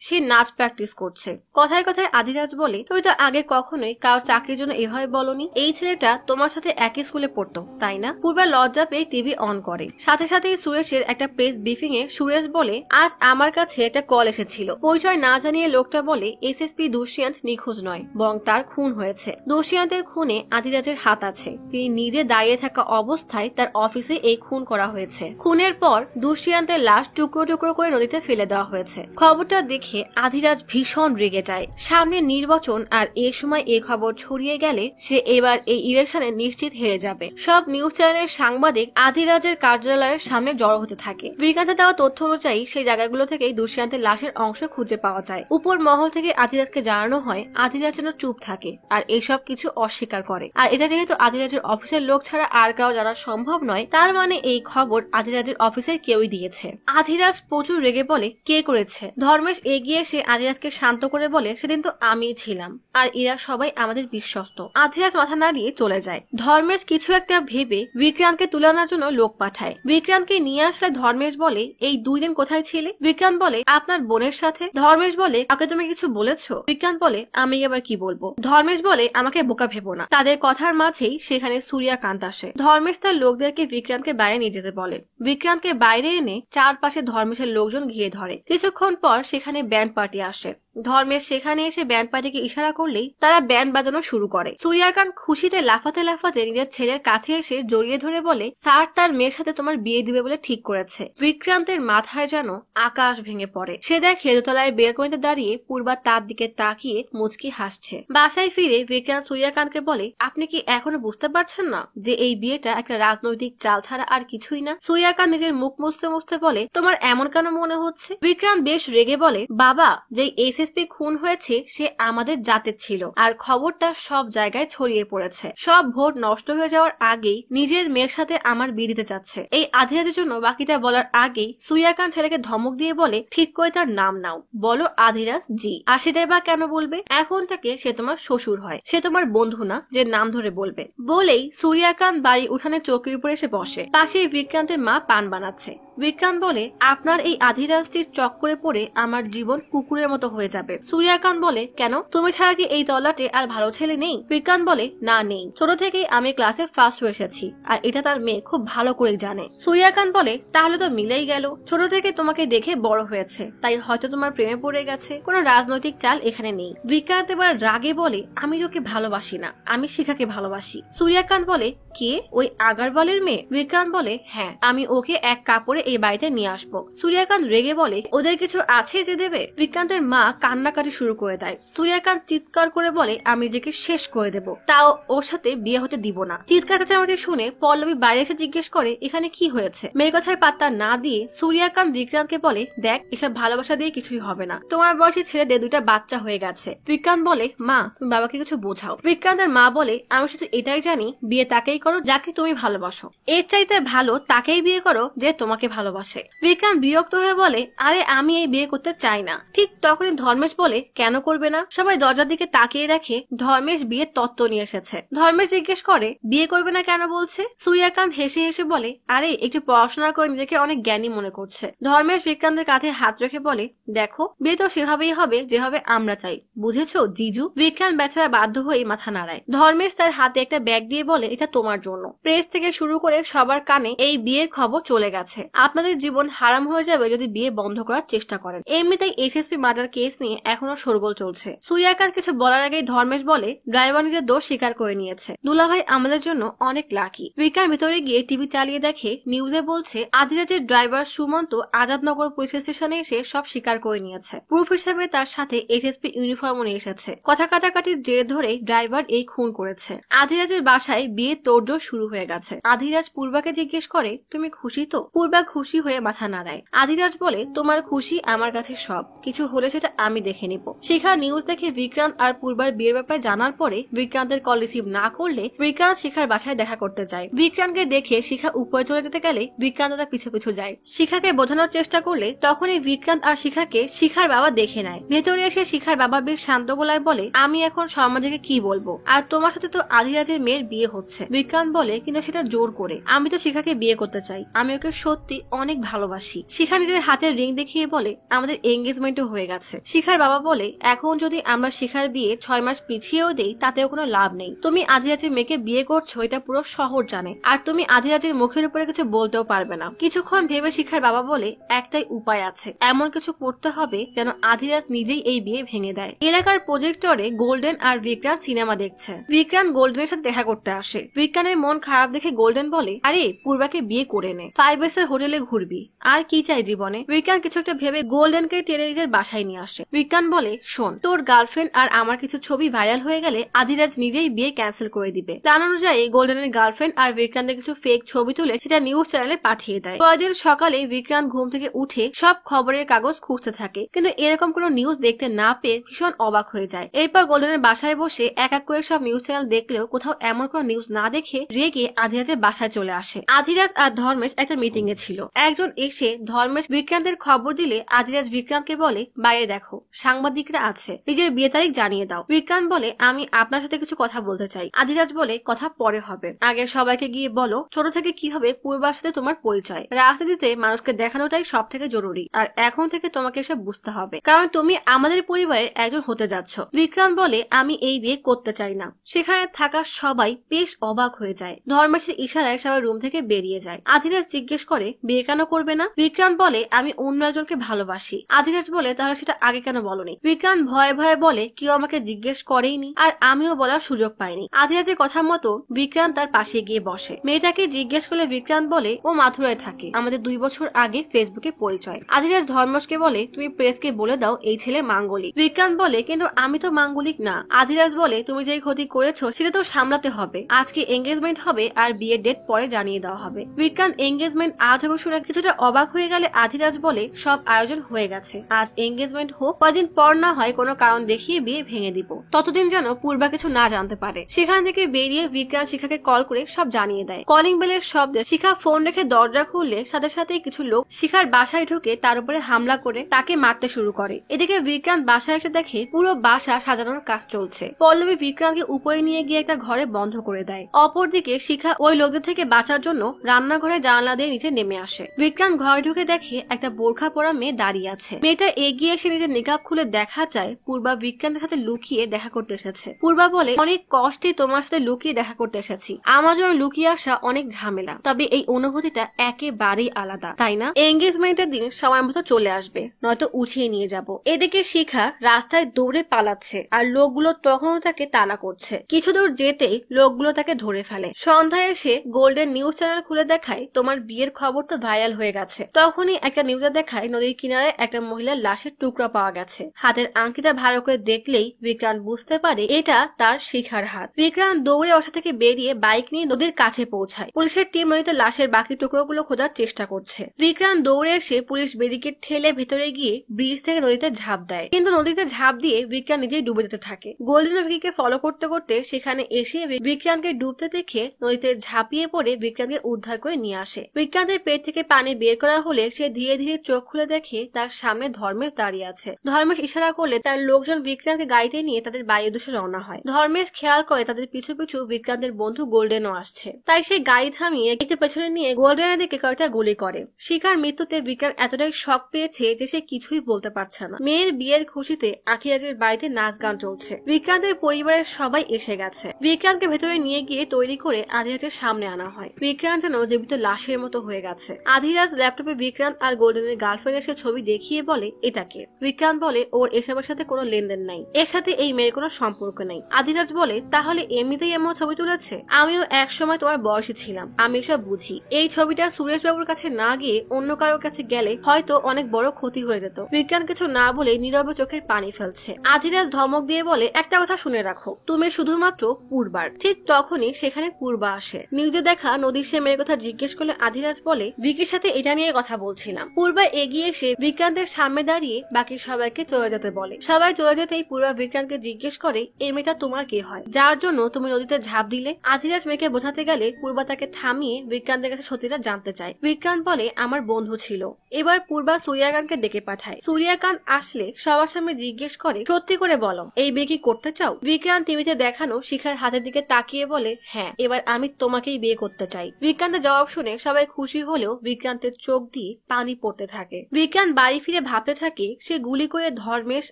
সে নাচ প্র্যাকটিস করছে। কথায় কথায় আধিরাজ বলে, তুমি তো আগে কখনোই কারো চাকরির জন্য এভাবে বলনি। এই ছেলেটা তোমার সাথে একই স্কুলে পড়তো তাই না? পূর্বা লজ্জা পেয়ে টিভি অন করে। সাথে সাথেই সুরেশের একটা প্রেস ব্রিফিং এ সুরেশ বলে, আজ আমার কাছে একটা কল এসেছিল। পরিচয় না জানিয়ে লোকটা বলে এসএসপি দুষ্যন্ত নিখোঁজ নয়, বরং তার খুন হয়েছে। দুষ্যন্তের খুনে আধিরাজের হাত আছে। তিনি নিজে দাঁড়িয়ে থাকা অবস্থায় তার অফিসে এই খুন করা হয়েছে। খুনের পর দুষ্যন্তের লাশ টুকরো টুকরো করে নদীতে ফেলে দেওয়া হয়েছে। খবরটা দেখে আধিরাজ ভীষণ রেগে যায়। সামনে নির্বাচন, আর এই সময় এই খবর ছড়িয়ে গেলে সে এবার এই ইলেকশনে নিশ্চিত হেরে যাবে। সব নিউজ চ্যানেলের সাংবাদিক আধিরাজের কার্যালয়ের সামনে জড়ো হতে থাকে। বিজ্ঞানের দেওয়া তথ্য অনুযায়ী সেই জায়গাগুলো থেকেই দুষ্যন্তের লাশের অংশ খুঁজে পাওয়া যায়। উপর মহল থেকে আধিরাজকে জানানো হয় আধিরাজ যেন চুপ থাকে আর এইসব কিছু অস্বীকার করে। আর এটা যেহেতু আধিরাজের অফিসের লোক ছাড়া আর কারো জানা সম্ভব নয়, তার মানে এই খবর আধিরাজের অফিসের কেউই দিয়েছে। আধিরাজ প্রচুর রেগে বলে, কে করেছে? ধর্মেশ এগিয়ে এসে আধিরাজকে শান্ত করে বলে, সেদিন তো আমিই ছিলাম, আর এরা সবাই আমাদের বিশ্বস্ত। আধিরাজ মাথা নাড়িয়ে চলে যায়। ধর্মেশ কিছু একটা ভেবে বিক্রান্তকে তুলে আনার জন্য লোক পাঠায়। বিক্রান্তকে নিয়ে আসলে ধর্মেশ বলে, এই 2 দিন কোথায় ছিলে? বিক্রান্ত বলে, আপনার বোনের সাথে। ধর্মেশ বলে, কাকে তুমি কিছু বলেছো? বিক্রান্ত বলে, আমি আবার কি বলবো? ধর্মেশ বলে, আমাকে বোকা ভেবো না। তাদের কথার মাঝেই সেখানে সূর্যকান্ত আসে। ধর্মেশ তার লোকদেরকে বিক্রান্তকে বাইরে নিয়ে যেতে বলে। বিক্রান্তকে বাইরে এনে চারপাশে ধর্মেশের লোকজন ঘিরে ধরে। কিছুক্ষণ পর সেখানে ব্যান্ড পার্টি আসে। ধর্মেশ সেখানে এসে ব্যান্ড পার্টিকে ইশারা করলেই তারা ব্যান্ড বাজানো শুরু করে। সূর্যকান্ত খুশিতে লাফাতে লাফাতে নিজের ছেলের কাছে এসে জড়িয়ে ধরে বলে, স্যার তার মেয়ের সাথে তোমার বিয়ে দিবে বলে ঠিক করেছে। বিক্রান্তের মাথায় যেন আকাশ ভেঙে পড়ে। সে দেখে দোতলায় বেলকনিতে দাঁড়িয়ে পূর্বা তার দিকে তাকিয়ে মুচকি হাসছে। বাসায় ফিরে বিক্রান্ত সূর্যকান্তকে বলে, আপনি কি এখনো বুঝতে পারছেন না যে এই বিয়েটা একটা রাজনৈতিক চাল ছাড়া আর কিছুই না? সূর্যকান্ত নিজের মুখ মুছতে মুছতে বলে, তোমার এমন কেন মনে হচ্ছে? বিক্রান্ত বেশ রেগে বলে, বাবা, যে এসএসপি খুন হয়েছে সে আমাদের জাতের ছিল, আর খবরটা সব জায়গায় ছড়িয়ে পড়েছে। সব ভোট নষ্ট হয়ে যাওয়ার আগেই নিজের মেয়ের সাথে আমার বিয়ে দিতে চাচ্ছে। এই আধিরাজের জন্য বাকিটা বলার আগেই সূর্যকান্ত ছেলেকে ধমক দিয়ে বলে, ঠিক করে তার নাম নাও, বলো আধিরাজ জি। আর সেটাই বা কেন বলবে? এখন থেকে সে তোমার শ্বশুর হয়, সে তোমার বন্ধু না যে নাম ধরে বলবে। বলেই সূর্যকান্ত বাড়ি উঠানে চৌকির উপরে এসে বসে। পাশেই বিক্রান্তের মা পান বানাচ্ছে। বিক্রান্ত বলে, আপনার এই আধিরাজটির চক্করে পড়ে আমার জীবন কুকুরের মতো হয়ে যাবে। সূর্যকান্ত বলে, কেন? তুমি ছাড়া কি এই তল্লাটে আর ভালো ছেলে নেই? বিক্রান্ত বলে, না নেই। ছোট থেকেই আমি ক্লাসে ফার্স্ট হয়ে এসেছি, আর এটা তার মেয়ে খুব ভালো করে জানে। সূর্যকান্ত বলে, তাহলে তো মিলেই গেল। ছোট থেকে তোমাকে দেখে বড় হয়েছে, তাই হয়তো তোমার প্রেমে পড়ে গেছে। কোনো রাজনৈতিক চাল এখানে নেই। বিক্রান্ত এবার রাগে বলে, আমি ওকে ভালোবাসি না, আমি শিখাকে ভালোবাসি। সূর্যকান্ত বলে, কে? ওই আগারওয়ালের মেয়ে? বিক্রান্ত বলে, হ্যাঁ, আমি ওকে এক কাপড়ে এই বাড়িতে নিয়ে আসবো। সূর্যকান্ত রেগে বলে, ওদের কিছু আছে যে দেবে? বিক্রান্তের মা কান্নাকাটি শুরু করে দেয়। সূর্যকান্ত চিৎকার করে বলে, আমি নিজেকে শেষ করে দেব, তাও ওর সাথে বিয়ে হতে দিব না। চিৎকার চেঁচামেচি শুনে পল্লবী বাইরে এসে জিজ্ঞেস করে, এখানে কি হয়েছে? মেয়ের কথায় পাত্তা না দিয়ে সূর্যকান্ত বিক্রান্তকে বলে, দেখ, এসব ভালোবাসা দিয়ে কিছুই হবে না। তোমার বয়সী ছেলেদের 2টা বাচ্চা হয়ে গেছে। বিক্রান্ত বলে, মা তুমি বাবাকে কিছু বোঝাও। বিক্রান্তের মা বলে, আমি শুধু এটাই জানি, বিয়ে তাকেই করো যাকে তুমি ভালোবাসো। এর চাইতে ভালো তাকেই বিয়ে করো যে তোমাকে ভালোবাসে। বিক্রান্ত বিরক্ত হয়ে বলে, আরে আমি এই বিয়ে করতে চাই না। ঠিক তখনই ধর্মেশ বলে, কেন করবে না? সবাই দরজার দিকে তাকিয়ে দেখে ধর্মেশ বিয়ের তত্ত্ব নিয়ে এসেছে। ধর্মেশ জিজ্ঞেস করে, বিয়ে করবে না কেন বলছে? সূর্যকান্ত হেসে হেসে বলে, আরে একটু পড়াশোনা করে নিজেকে অনেক জ্ঞানী মনে করছে। ধর্মেশ বিক্রান্তের কাঁধে হাত রেখে বলে, দেখো, বিয়ে তো সেভাবেই হবে যেভাবে আমরা চাই, বুঝেছো জিজু? বিক্রান্ত বেচারা বাধ্য হয়ে মাথা নাড়ায়। ধর্মেশ তার হাতে একটা ব্যাগ দিয়ে বলে, এটা তোমার জন্য। প্রেস থেকে শুরু করে সবার কানে এই বিয়ের খবর চলে গেছে। আপনাদের জীবন হারাম হয়ে যাবে যদি বিয়ে বন্ধ করার চেষ্টা করেন। এমনিতেই এসএসপি মার্ডার কেস নিয়ে এখনো শোরগোল চলছে। সূর্যকান্ত কিছু বলার আগেই ধর্মেশ বলে, ড্রাইভার নিজের দোষ স্বীকার করে নিয়েছে। দুলাভাই আমাদের জন্য অনেক লাকি। বিক্রান্ত ভিতরে গিয়ে টিভি চালিয়ে দেখে নিউজে বলছে আধিরাজের ড্রাইভার সুমন্ত আজাদনগর পুলিশ স্টেশনে এসে সব স্বীকার করে নিয়েছে। প্রুফ হিসেবে তার সাথে এসএসপি ইউনিফর্মও নিয়ে এসেছে। কথা কাটাকাটির জের ধরে ড্রাইভার এই খুন করেছে। আধিরাজের বাসায় বিয়ে তোড়জোড় শুরু হয়ে গেছে। আধিরাজ পূর্বাকে জিজ্ঞেস করে, তুমি খুশি তো? পূর্বা খুশি হয়ে মাথা নাড়ায়। আধিরাজ বলে, তোমার খুশি আমার কাছে সব কিছু হলে সেটা আমি দেখে নিব। শিখা নিউজ দেখে বিক্রান্ত আর পূর্বার বিয়ের ব্যাপারে জানার পরে বিক্রান্তের কল রিসিভ না করলে বিক্রান্ত শিখার বাসায় দেখা করতে যায়। বিক্রান্তকে দেখে শিখা উপরে চলে যেতে গেলে বিক্রান্ত তার পিছু পিছু যায়। শিখাকে বোঝানোর চেষ্টা করলে তখনই বিক্রান্ত আর শিখাকে শিখার বাবা দেখে নেয়। ভেতরে এসে শিখার বাবা বেশ শান্ত গলায় বলে, আমি এখন সমাজকে কি বলবো, আর তোমার সাথে তো আদিরাজের মেয়ের বিয়ে হচ্ছে। বিক্রান্ত বলে, কিন্তু সেটা জোর করে, আমি তো শিখাকে বিয়ে করতে চাই, আমি ওকে সত্যি অনেক ভালোবাসি। শিখা নিজের হাতের রিং দেখিয়ে বলে, আমাদের এঙ্গেজমেন্টও হয়ে গেছে। শিখার বাবা বলে, এখন যদি আমরা শিখার বিয়ে 6 মাস পিছিয়েও দেই তাতেও কোনো লাভ নেই। তুমি আদিরাজের মেয়েকে বিয়ে করছো এটা পুরো শহর জানে, আর তুমি আদিরাজের মুখের উপরে কিছু বলতেও পারবে না। কিছুক্ষণ ভেবে শিখার বাবা বলে, একটাই উপায় আছে, এমন কিছু করতে হবে যেন আদিরাজ নিজেই এই বিয়ে ভেঙে দেয়। এলাকার প্রজেক্টরে গোল্ডেন আর বিক্রান্ত সিনেমা দেখছে। বিক্রান্ত গোল্ডেনের সাথে দেখা করতে আসে। বিক্রান্তের মন খারাপ দেখে গোল্ডেন বলে, আরে পূর্বাকে বিয়ে করে নে, 5 স্টার হোটেলে ঘুরবি, আর কি চাই জীবনে। বিক্রান্ত কিছু একটা ভেবে গোল্ডেনকে টেনে নিজের বাসায় নিয়ে আসে। বিক্রান্ত বলে, শোন, তোর গার্লফ্রেন্ড আর আমার কিছু ছবি ভাইরাল হয়ে গেলে আদিরাজ নিজেই বিয়ে ক্যান্সেল করে দিবে। প্ল্যান অনুযায়ী গোল্ডেনের গার্লফ্রেন্ড আর বিক্রান্তের কিছু ফেক ছবি তুলে সেটা নিউজ চ্যানেলে পাঠিয়ে দেয়। পরের সকালে বিক্রান্ত ঘুম থেকে উঠে সব খবরের কাগজ খুঁজতে থাকে, কিন্তু এরকম কোনো নিউজ দেখতে না পেয়ে ভীষণ অবাক হয়ে যায়। এরপর গোল্ডেনের বাসায় বসে এক এক করে সব নিউজ চ্যানেল দেখলেও কোথাও এমন কোনো নিউজ না দেখে রেগে আদিরাজের বাসায় চলে আসে। আদিরাজ আর ধর্মেশ একটা মিটিং এ ছিল। একজন এসে ধর্মেশ বিক্রান্তের খবর দিলে আদিরাজ বিক্রান্তকে বলে, বাইরে দেখো, সাংবাদিকরা আছে, নিজের বিয়ে তারিখ জানিয়ে দাও। বিক্রান্ত বলে, আমি আপনার সাথে কিছু কথা বলতে চাই। আদিরাজ বলে, কথা পরে হবে, আগে সবাইকে গিয়ে বলো ছোট থেকে কিভাবে পূর্বার সাথে তোমার পরিচয়। রাজনীতিতে মানুষকে দেখানোটাই সব থেকে জরুরি, আর এখন থেকে তোমাকে এসব বুঝতে হবে, কারণ তুমি আমাদের পরিবারের একজন হতে যাচ্ছ। বিক্রান্ত বলে, আমি এই বিয়ে করতে চাই না। সেখানে থাকা সবাই বেশ অবাক হয়ে যায়। ধর্মেশের ইশারায় সবাই রুম থেকে বেরিয়ে যায়। আদিরাজ জিজ্ঞেস করে, বিয়ে কেন করবে না? বিক্রান্ত বলে, আমি অন্য একজনকে ভালোবাসি। আদিরাজ বলে, তাহলে সেটা আগে কেন বলনি? বিক্রান্ত ভয়ে ভয়ে বলে, কেউ আমাকে জিজ্ঞেস করেইনি, আর আমিও বলার সুযোগ পাইনি। আদিরাজের কথা মতো বিক্রান্ত তার পাশে গিয়ে বসে। মেয়েটাকে জিজ্ঞেস করলে বিক্রান্ত বলে, ও মাথুরায় থাকে, আমাদের 2 বছর আগে ফেসবুকে পরিচয়। আদিরাজ ধর্মেশকে বলে, তুমি প্রেসকে বলে দাও এই ছেলে মাঙ্গলিক। বিক্রান্ত বলে, কিন্তু আমি তো মাঙ্গলিক না। আদিরাজ বলে, তুমি যেই ক্ষতি করেছো সেটা তো সামলাতে হবে। আজকে এঙ্গেজমেন্ট হবে আর বিয়ের ডেট পরে জানিয়ে দেওয়া হবে। বিক্রান্ত এঙ্গেজমেন্ট আজ হবে শুনে কিছুটা অবাক হয়ে গেলে আদিরাজ বলে, সব আয়োজন হয়ে গেছে, আজ এঙ্গেজমেন্ট হোক, কদিন পর না হয় কোনো কারণ দেখিয়ে বিয়ে ভেঙে দিব, ততদিন যেন পূর্বা কিছু না জানতে পারে। সেখান থেকে বেরিয়ে বিক্রান্ত শিখাকে কল করে সব জানিয়ে দেয়। কলিং বেলের শব্দে শিখা ফোন রেখে দরজা খুললে সাথে সাথে কিছু লোক শিখার বাসায় ঢুকে তার উপরে হামলা করে তাকে মারতে শুরু করে। এদিকে বিক্রান্ত বাসায় এসে দেখে পুরো বাসা সাজানোর কাজ চলছে। পল্লবী বিক্রান্তকে উপরে নিয়ে গিয়ে একটা ঘরে বন্ধ করে দেয়। অপরদিকে শিখা ওই লোকদের থেকে বাঁচার জন্য রান্নাঘরে জানালা দিয়ে নিচে নেমে আসে। বিক্রান্ত ঘরে ঢুকে দেখে একটা বোরখা পরা মেয়ে দাঁড়িয়ে আছে। মেয়েটা এগিয়ে এসে নিজের নিকাব খুলে দেখা যায় পূর্বা বিক্রান্তের সাথে লুকিয়ে দেখা করতে এসেছে। পূর্বা বলে, অনেক কষ্টে তোমার সাথে লুকিয়ে দেখা করতে এসেছি, আমার জন্য লুকিয়ে আসা অনেক ঝামেলা, তবে এই অনুভূতিটা একেবারেই আলাদা, তাই না? এঙ্গেজমেন্টের দিন সময় মতো চলে আসবে, নয়তো উঠিয়ে নিয়ে যাব। এদিকে শিখা রাস্তায় দৌড়ে পালাচ্ছে আর লোকগুলো তখনও তাকে তাড়া করছে। কিছু দূর যেতেই লোকগুলো তাকে ধরে ফেলে। সন্ধ্যায় এসে গোল্ডেন নিউজ চ্যানেল খুলে দেখায় তোমার বিয়ের খবর তো ভাইরাল হয়ে গেছে। তখনই একটা নিউজে দেখায় নদীর কিনারে একটা মহিলার লাশের টুকরা পাওয়া গেছে। হাতের আংটিটা ভালো করে দেখলেই বিক্রান্ত বুঝতে পারে এটা তার শিখার হাত। বিক্রান্ত দৌড়ে বাসা থেকে বেরিয়ে বাইক নিয়ে নদীর কাছে পৌঁছায়। পুলিশের টিম নদীতে লাশের বাকি টুকরোগুলো খোঁজার চেষ্টা করছে। বিক্রান্ত দৌড়ে এসে পুলিশ ব্যারিকেড ঠেলে ভেতরে গিয়ে ব্রিজ থেকে নদীতে ঝাঁপ দেয়, কিন্তু নদীতে ঝাঁপ দিয়ে বিক্রান্ত নিজেই ডুবে যেতে থাকে। গোল্ডেন ভিকিকে ফলো করতে করতে সেখানে এসে বিক্রান্তকে ডুবতে দেখে নদীতে ঝাঁপিয়ে পড়ে বিক্রান্তকে উদ্ধার করে নিয়ে আসে। বিক্রান্তের পেট থেকে পানি বের করা হলে সে ধীরে ধীরে চোখ খুলে দেখে তার সামনে ধর্মেশ দাঁড়িয়ে আছে। ধর্মেশ ইশারা করলে তার লোকজন বিক্রান্তকে গাড়িতে নিয়ে তাদের বাড়ির উদ্দেশ্যে রওনা হয়। ধর্মেশ খেয়াল করে তাদের পিছু পিছু বিক্রান্তের বন্ধু গোল্ডেনও আসছে, তাই সে গাড়ি থামিয়ে একটু পেছনে নিয়ে গোল্ডেনের দিকে কয়েকটা গুলি করে। শিখার মৃত্যুতে বিক্রান্ত এতটাই শক পেয়েছে যে সে কিছুই বলতে পারছে না। মেয়ের বিয়ের খুশিতে আখিরাজের বাড়িতে নাচ গান চলছে। বিক্রান্তের পরিবারের সবাই এসে গেছে। বিক্রান্তকে ভেতরে নিয়ে গিয়ে তৈরি করে আধিরাজের সামনে আনা হয়। বিক্রান্ত যেন জীবিত লাশের মতো হয়ে গেছে। আধিরাজ ল্যাপটপে বিক্রান্ত আর গোল্ডেনের গার্লফ্রেন্ড এসে ছবি দেখিয়ে বলে, এটাকে। বিক্রান্ত বলে, ওর এসবের সাথে কোনো লেনদেন নাই, এর সাথে এই মেয়ের কোনো সম্পর্ক নেই। আধিরাজ বলে, তাহলে এমনিতেই এমন ছবি তুলেছে? আমিও এক সময় তোমার বয়সী ছিলাম, আমি এসব বুঝি। এই ছবিটা সুরেশ বাবুর কাছে না গিয়ে অন্য কারোর কাছে গেলে হয়তো অনেক বড় ক্ষতি হয়ে যেত। বিক্রান্ত কিছু না বলে নীরবে চোখের পানি ফেলছে। আধিরাজ ধমক দিয়ে বলে, একটা কথা শুনে রাখো, তুমি শুধুমাত্র পূর্বার। ঠিক তখনই সেখানে পূর্বা আসে। নিউজে দেখা নদীর সে মেয়ের কথা জিজ্ঞেস করলে আধিরাজ বলে, বিকির সাথে এটা নিয়ে কথা বলছিলাম। পূর্বা এগিয়ে এসে বিক্রান্তের সামনে দাঁড়িয়ে বাকি সবাই সবাইকে চলে যেতে বলে। সবাই চলে যেতেই পূর্বা বিক্রান্তকে জিজ্ঞেস করে এই মেয়েটা তোমার কে হয় যার জন্য তুমি নদীতে ঝাঁপ দিলে। আধিরাজ মেয়েকে বোঝাতে গেলে পূর্বা তাকে থামিয়ে বিক্রান্তের কাছে সত্যিটা জানতে চায়। বিক্রান্ত বলে আমার বন্ধু ছিল। এবার পূর্বা সূর্যকান্তকে ডেকে পাঠায়। সূর্যকান্ত আসলে সবার সামনে জিজ্ঞেস করে সত্যি করে বলো এই বিয়ে কি করতে চাও? বিক্রান্ত টিভিতে দেখানো শিখার হাতের দিকে তাকিয়ে বলে হ্যাঁ, এবার আমি তোমাকেই বিয়ে করতে চাই। বিক্রান্তের জবাব শুনে সবাই খুশি হলেও বিক্রান্তের চোখ দিয়ে পানি পড়তে থাকে। বিক্রান্ত বাড়ি ফিরে ভাবতে থাকে সে গুলি করে ধর্মেশ,